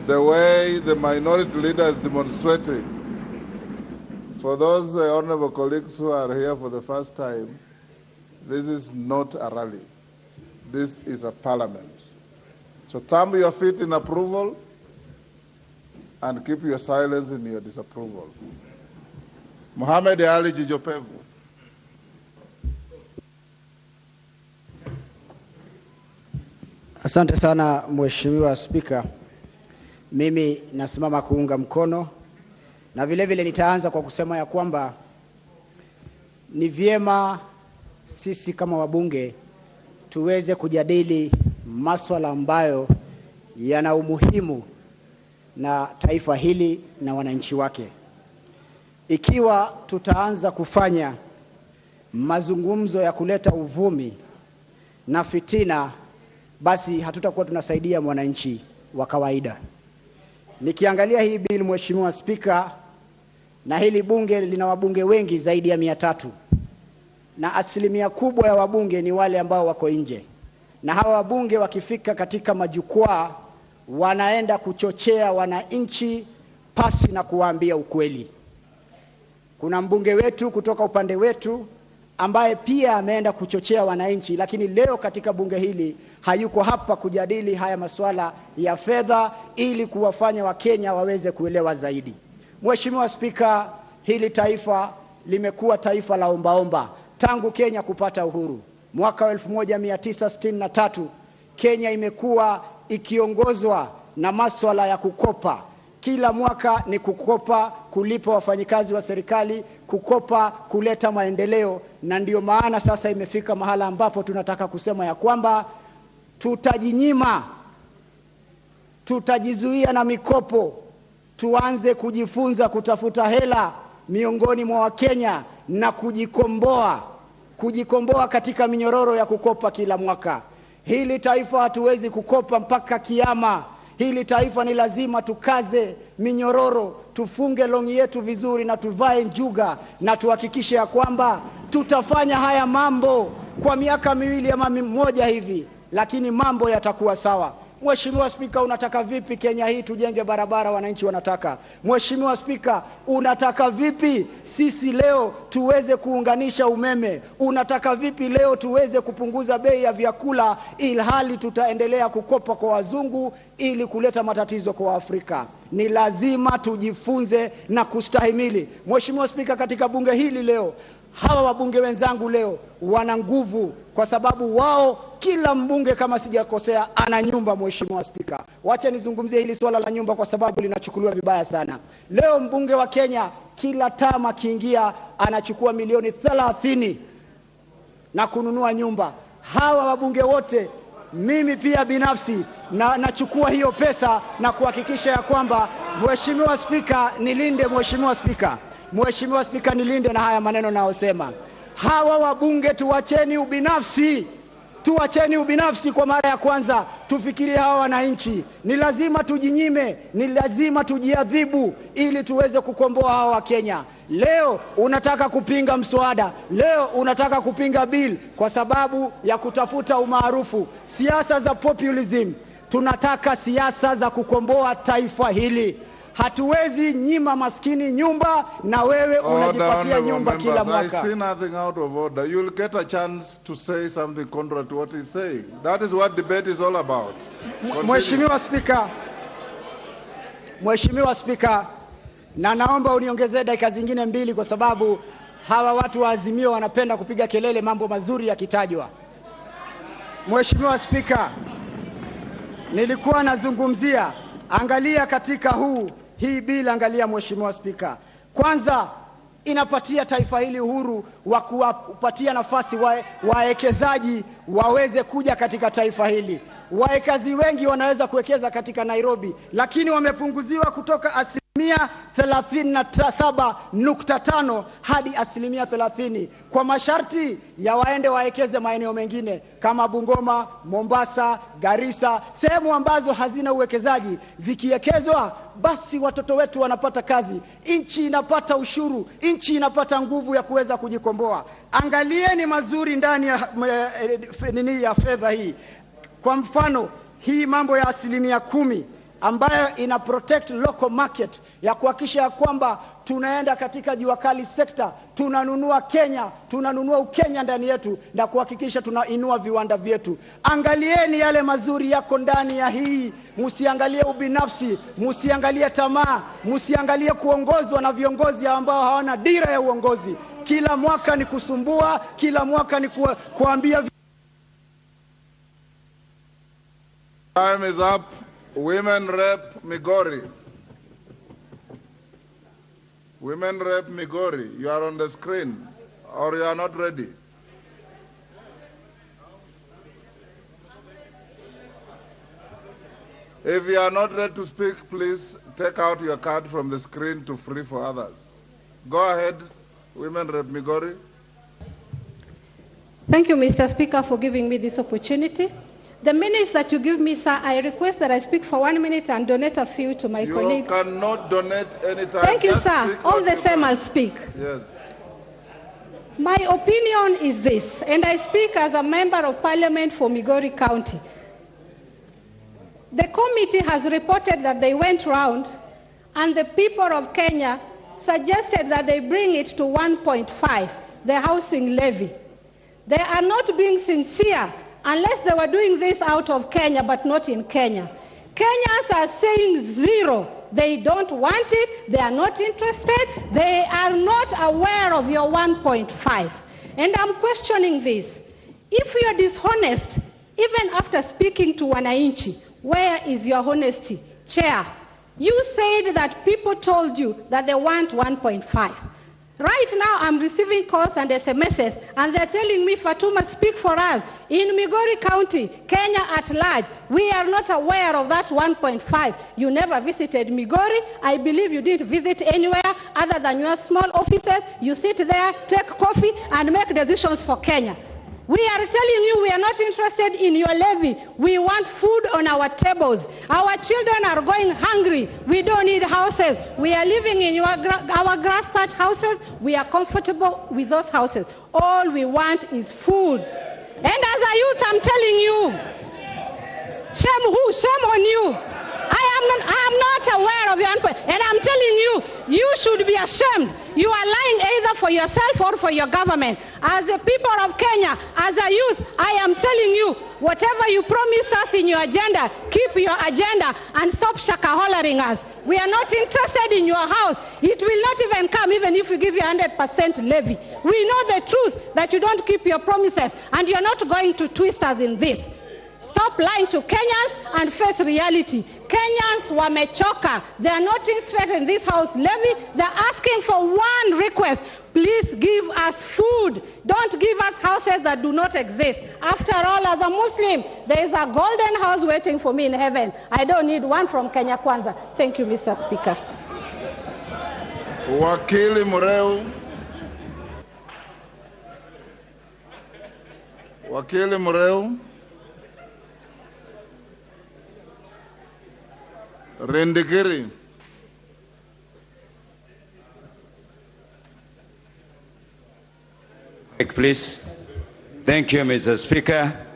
The way the minority leader is demonstrating. For those honorable colleagues who are here for the first time, this is not a rally. This is a parliament. So thumb your feet in approval and keep your silence in your disapproval. Mohamed Ali Jijopevu. Asante sana Mheshimiwa Spika. Mimi nasimama kuunga mkono na vile vile nitaanza kwa kusema ya kwamba ni vyema sisi kama wabunge tuweze kujadili masuala ambayo yana umuhimu na taifa hili na wananchi wake. Ikiwa tutaanza kufanya mazungumzo ya kuleta uvumi na fitina, basi hatutakuwa tunasaidia mwananchi wa kawaida. Nikiangalia hii bill Mheshimiwa Spika, na hili bunge lina wabunge wengi zaidi ya 300. Na asilimia kubwa ya wabunge ni wale ambao wako nje. Na hawa wabunge wakifika katika majukwaa wanaenda kuchochea wananchi pasi na kuwaambia ukweli. Kuna mbunge wetu kutoka upande wetu ambaye pia ameenda kuchochea wananchi, lakini leo katika bunge hili hayuko hapa kujadili haya masuala ya fedha ili kuwafanya Wakenya waweze kuelewa zaidi. Mheshimiwa Spika, hili taifa limekuwa taifa la ombaomba tangu Kenya kupata uhuru. Mwaka wa 1963 Kenya imekuwa ikiongozwa na masuala ya kukopa. Kila mwaka ni kukopa kulipa wafanyikazi wa serikali, kukopa kuleta maendeleo, na ndio maana sasa imefika mahala ambapo tunataka kusema ya kwamba tutajinyima, tutajizuia na mikopo, tuanze kujifunza kutafuta hela miongoni mwa Wakenya na kujikomboa katika minyororo ya kukopa kila mwaka. Hili taifa hatuwezi kukopa mpaka kiyama. Hili taifa ni lazima tukaze minyororo, tufunge longi yetu vizuri na tuvae njuga, na tuhakikishe ya kwamba tutafanya haya mambo kwa miaka 2 ama 1 hivi, lakini mambo yatakuwa sawa. Mheshimiwa Spika, unataka vipi Kenya hii tujenge barabara wananchi wanataka? Mheshimiwa Spika, unataka vipi sisi leo tuweze kuunganisha umeme? Unataka vipi leo tuweze kupunguza bei ya vyakula ilhali tutaendelea kukopa kwa wazungu ili kuleta matatizo kwa Afrika? Ni lazima tujifunze na kustahimili. Mheshimiwa Spika, katika bunge hili leo, hawa wabunge wenzangu leo wana nguvu kwa sababu wao, kila mbunge kama sijakosea ana nyumba. Mheshimiwa Spika, wacha nizungumzie hili swala la nyumba kwa sababu linachukuliwa vibaya sana. Leo mbunge wa Kenya kila tama akiingia anachukua milioni 30 na kununua nyumba. Hawa wabunge wote, mimi pia binafsi nachukua hiyo pesa na kuhakikisha ya kwamba, Mheshimiwa Spika, nilinde. Mheshimiwa Spika, nilinde na haya maneno naosema. Hawa wabunge tuacheni ubinafsi kwa mara ya kwanza. Tufikirie hawa wananchi. Ni lazima tujinyime, ni lazima tujiadhibu ili tuweze kukomboa hawa wa Kenya. Leo unataka kupinga mswada, leo unataka kupinga bill kwa sababu ya kutafuta umaarufu, siasa za populism. Tunataka siasa za kukomboa taifa hili. Hatuwezi nyima maskini nyumba na wewe unajipatia nyumba kila mwaka. I see nothing out of order. You'll get a chance to say something contrary to what he's saying. That is what debate is all about. Mheshimiwa Spika, na naomba uniongezee dakika zingine 2 kwa sababu hawa watu wa Azimio wanapenda kupiga kelele mambo mazuri yakitajwa. Mheshimiwa Spika, nilikuwa nazungumzia, angalia katika hii bila, angalia Mheshimiwa Spika. Kwanza inapatia taifa hili uhuru wa kuwapatia nafasi wawekezaji waweze kuja katika taifa hili. Wawekezaji wengi wanaweza kuwekeza katika Nairobi, lakini wamepunguziwa kutoka 37.5 hadi 30% kwa masharti ya waende wawekeze maeneo mengine kama Bungoma, Mombasa, Garissa, sehemu ambazo hazina uwekezaji. Zikiwekezwa basi watoto wetu wanapata kazi, nchi inapata ushuru, nchi inapata nguvu ya kuweza kujikomboa. Angalieni mazuri ndani ya fedha hii. Kwa mfano, hii mambo ya 10% ambayo ina protect local market, ya kuhakikisha kwamba tunaenda katika juakali sekta, tunanunua Kenya, tunanunua Ukenya ndani yetu na kuhakikisha tunainua viwanda vyetu. Angalieni yale mazuri yako ndani ya hii, msiangalie ubinafsi, msiangalie tamaa, msiangalie kuongozwa na viongozi ambao hawana dira ya uongozi. Kila mwaka ni kusumbua, kila mwaka ni kuambia. Time is up. Women Rep Migori. Women Rep Migori, you are on the screen, or you are not ready. If you are not ready to speak, please take out your card from the screen to free for others. Go ahead, Women Rep Migori. Thank you, Mr. Speaker, for giving me this opportunity. The minutes that you give me, sir, I request that I speak for 1 minute and donate a few to my colleague. You cannot donate any time. Thank you, sir. All the same, I'll speak. Yes. My opinion is this, and I speak as a member of parliament for Migori County. The committee has reported that they went round and the people of Kenya suggested that they bring it to 1.5, the housing levy. They are not being sincere unless they were doing this out of Kenya, but not in Kenya. Kenyans are saying 0. They don't want it. They are not interested. They are not aware of your 1.5. And I'm questioning this. If you are dishonest, even after speaking to wananchi, where is your honesty? Chair, You said that people told you that they want 1.5. Right now, I'm receiving calls and SMSs, and they're telling me, Fatuma, speak for us. In Migori County, Kenya at large, we are not aware of that 1.5. You never visited Migori. I believe you didn't visit anywhere other than your small offices. You sit there, take coffee, and make decisions for Kenya. We are telling you we are not interested in your levy. We want food on our tables. Our children are going hungry. We don't need houses. We are living in our grass thatch houses. We are comfortable with those houses. All we want is food. And as a youth, I'm telling you, shame who? Shame on you. I am not aware of your input. And I'm telling you, you should be ashamed. You are lying either for yourself or for your government. As the people of Kenya, as a youth, I am telling you, whatever you promised us in your agenda, keep your agenda and stop shaka-hollering us. We are not interested in your house. It will not even come even if we give you 100% levy. We know the truth that you don't keep your promises, and you're not going to twist us in this. Stop lying to Kenyans and face reality. Kenyans wamechoka. They are not interested in this house levy. They're asking for one request. Please give us food. Don't give us houses that do not exist. After all, as a Muslim, there is a golden house waiting for me in heaven. I don't need one from Kenya Kwanza. Thank you, Mr. Speaker. Wakili Mureu. Wakili Mureu. Rendigiri. Please. Thank you, Mr. Speaker.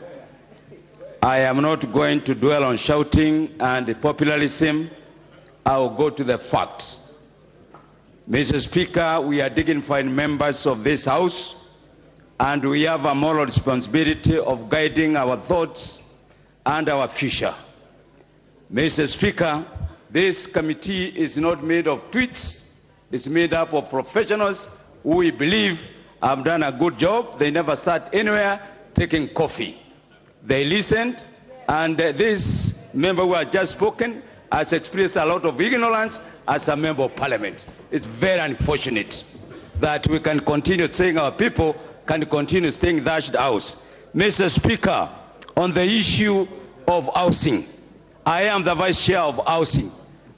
I am not going to dwell on shouting and populism. I will go to the facts. Mr. Speaker, we are dignified members of this House, and we have a moral responsibility of guiding our thoughts and our future. Mr. Speaker, this committee is not made of tweets. It's made up of professionals who we believe have done a good job. They never sat anywhere taking coffee. They listened, and this member who has just spoken has expressed a lot of ignorance as a member of parliament. It's very unfortunate that we can continue saying our people can continue staying in that house. Mr. Speaker, on the issue of housing, I am the Vice Chair of Housing,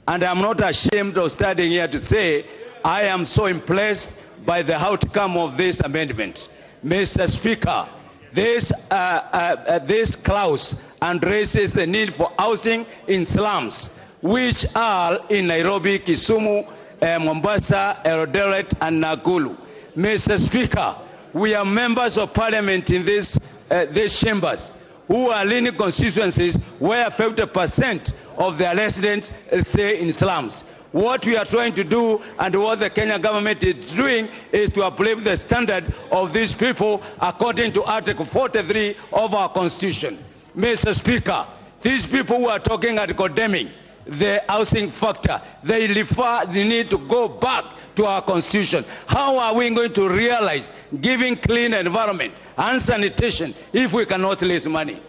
and I'm not ashamed of standing here to say I am so impressed by the outcome of this amendment. Mr. Speaker, this clause addresses the need for housing in slums, which are in Nairobi, Kisumu, Mombasa, Eldoret, and Nakuru. Mr. Speaker, we are members of parliament in these chambers who are leading constituencies where 50% of their residents stay in slums. What we are trying to do and what the Kenya government is doing is to uplift the standard of these people according to Article 43 of our Constitution. Mr. Speaker, these people who are talking and condemning the housing factor, they refer the need to go back to our Constitution. How are we going to realize giving clean environment and sanitation if we cannot raise money?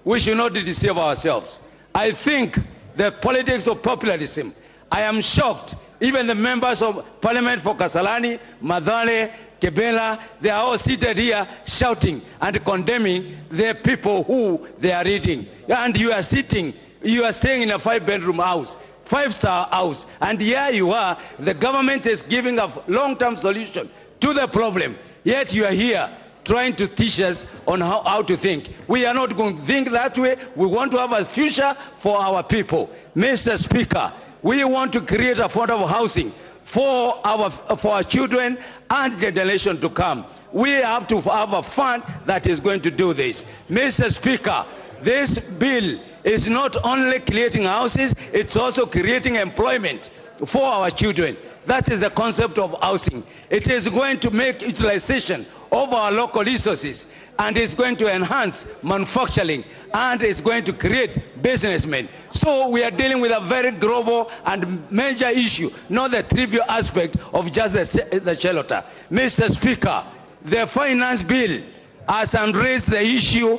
We should not deceive ourselves. I think the politics of populism, I am shocked. Even the members of parliament for Kasarani, Madale, Kebela, they are all seated here shouting and condemning the people who they are reading. And you are sitting, you are staying in a 5-bedroom house, 5-star house, and here you are, the government is giving a long-term solution to the problem, yet you are here trying to teach us on how to think. We are not going to think that way. We want to have a future for our people. Mr. Speaker, we want to create affordable housing for our children and generation to come. We have to have a fund that is going to do this. Mr. Speaker, this bill is not only creating houses, it's also creating employment for our children. That is the concept of housing. It is going to make utilization of our local resources, and it's going to enhance manufacturing, and it's going to create businessmen. So we are dealing with a very global and major issue, not the trivial aspect of just the shelter. Mr. Speaker, the finance bill has raised the issue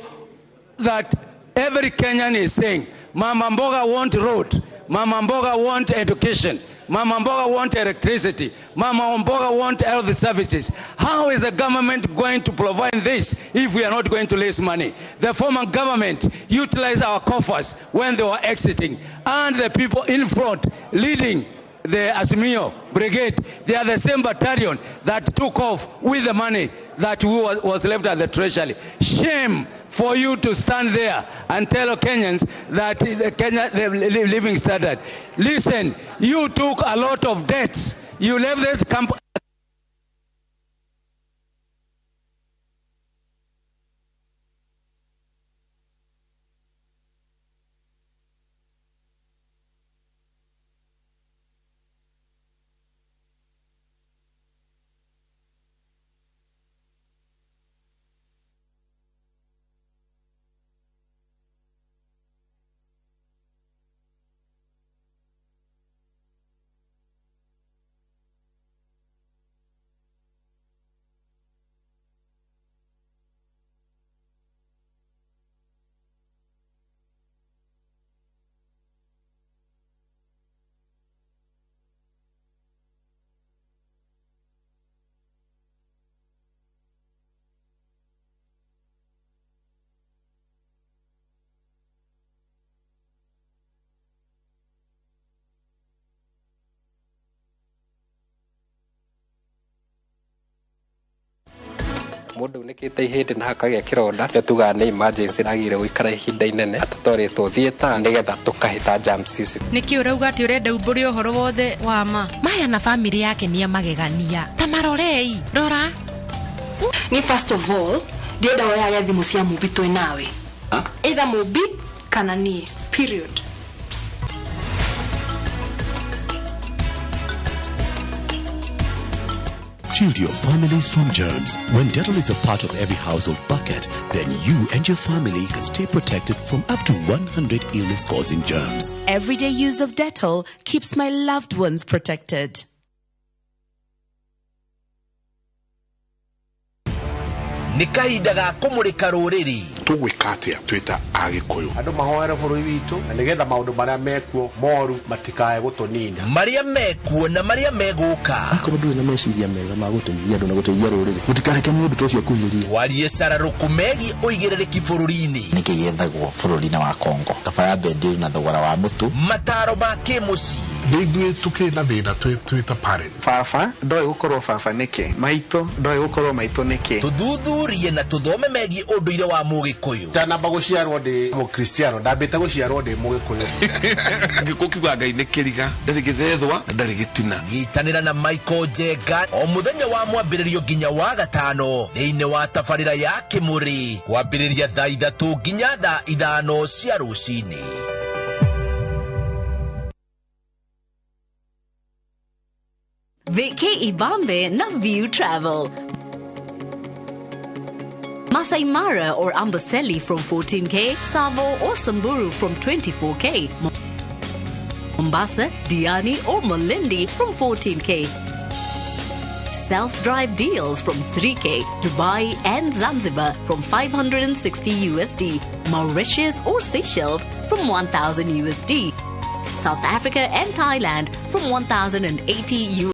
that every Kenyan is saying, Mama Mboga want road, Mama Mboga want education. Mama Mboga want electricity. Mama Mboga want health services. How is the government going to provide this if we are not going to raise money? The former government utilized our coffers when they were exiting, and the people in front leading the Azimio brigade, they are the same battalion that took off with the money that was left at the treasury. Shame for you to stand there and tell Kenyans that the living standard. Listen, you took a lot of debts. You left this camp. Mundu nikite ihindi na hakagia kironda tuga ni emergency agire guikara ihinda inene atatoretwo thieta nigetha tukahita jams. Niki urauga ati urenda umburi uhoro wothe wa ma maya na family yake ni magegania tamarorei rora ni first of all ndienda woya thimu cia mubi twi nawe either mubi kana nie period. Shield your families from germs. When Dettol is a part of every household bucket, then you and your family can stay protected from up to 100 illness-causing germs. Everyday use of Dettol keeps my loved ones protected. Nikahinda ga kumurika ruriri tugwika atia twita agikuyu andu mahoere bururi witu na nigetha maundu maria mekuo moru matikae gutunina maria mekuo na maria meguka akorwo nduri na meciria mega ma guteithia andu na guteithia ruriri gutikareke mundu tocio kuhiria warie sararuku megi uigiririki bururi nikiyethagwo bururi-ini wa Kongo tabaya bendir na thogora wa mutu mataro ma kimuci ndithwe tukina thina twita parent baba ndoi gukorwo baba niki maito ndoi gukorwo maito niki tuthuthurie na tuthome megi unduire wa mugikuyu tanamba guciarwo ndi mukristiano ndambite guciarwo ndi mugikuyu ngikukiuga ngai ni kiriga ndari githethwa ndari gitina nyitanira na Michael Jega o muthenya wa mwambiririo nginya wa gatano thiini wa tabarira ya kimuri kwambiriria thaa 3 nginya thaa 5 cia rucini. VK Ibambe na View Travel. Masai Mara or Amboseli from 14K, Savo or Samburu from 24K, Mombasa, Diani or Malindi from 14K. Self-drive deals from 3K, Dubai and Zanzibar from 560 USD, Mauritius or Seychelles from 1000 USD, South Africa and Thailand from 1080 USD.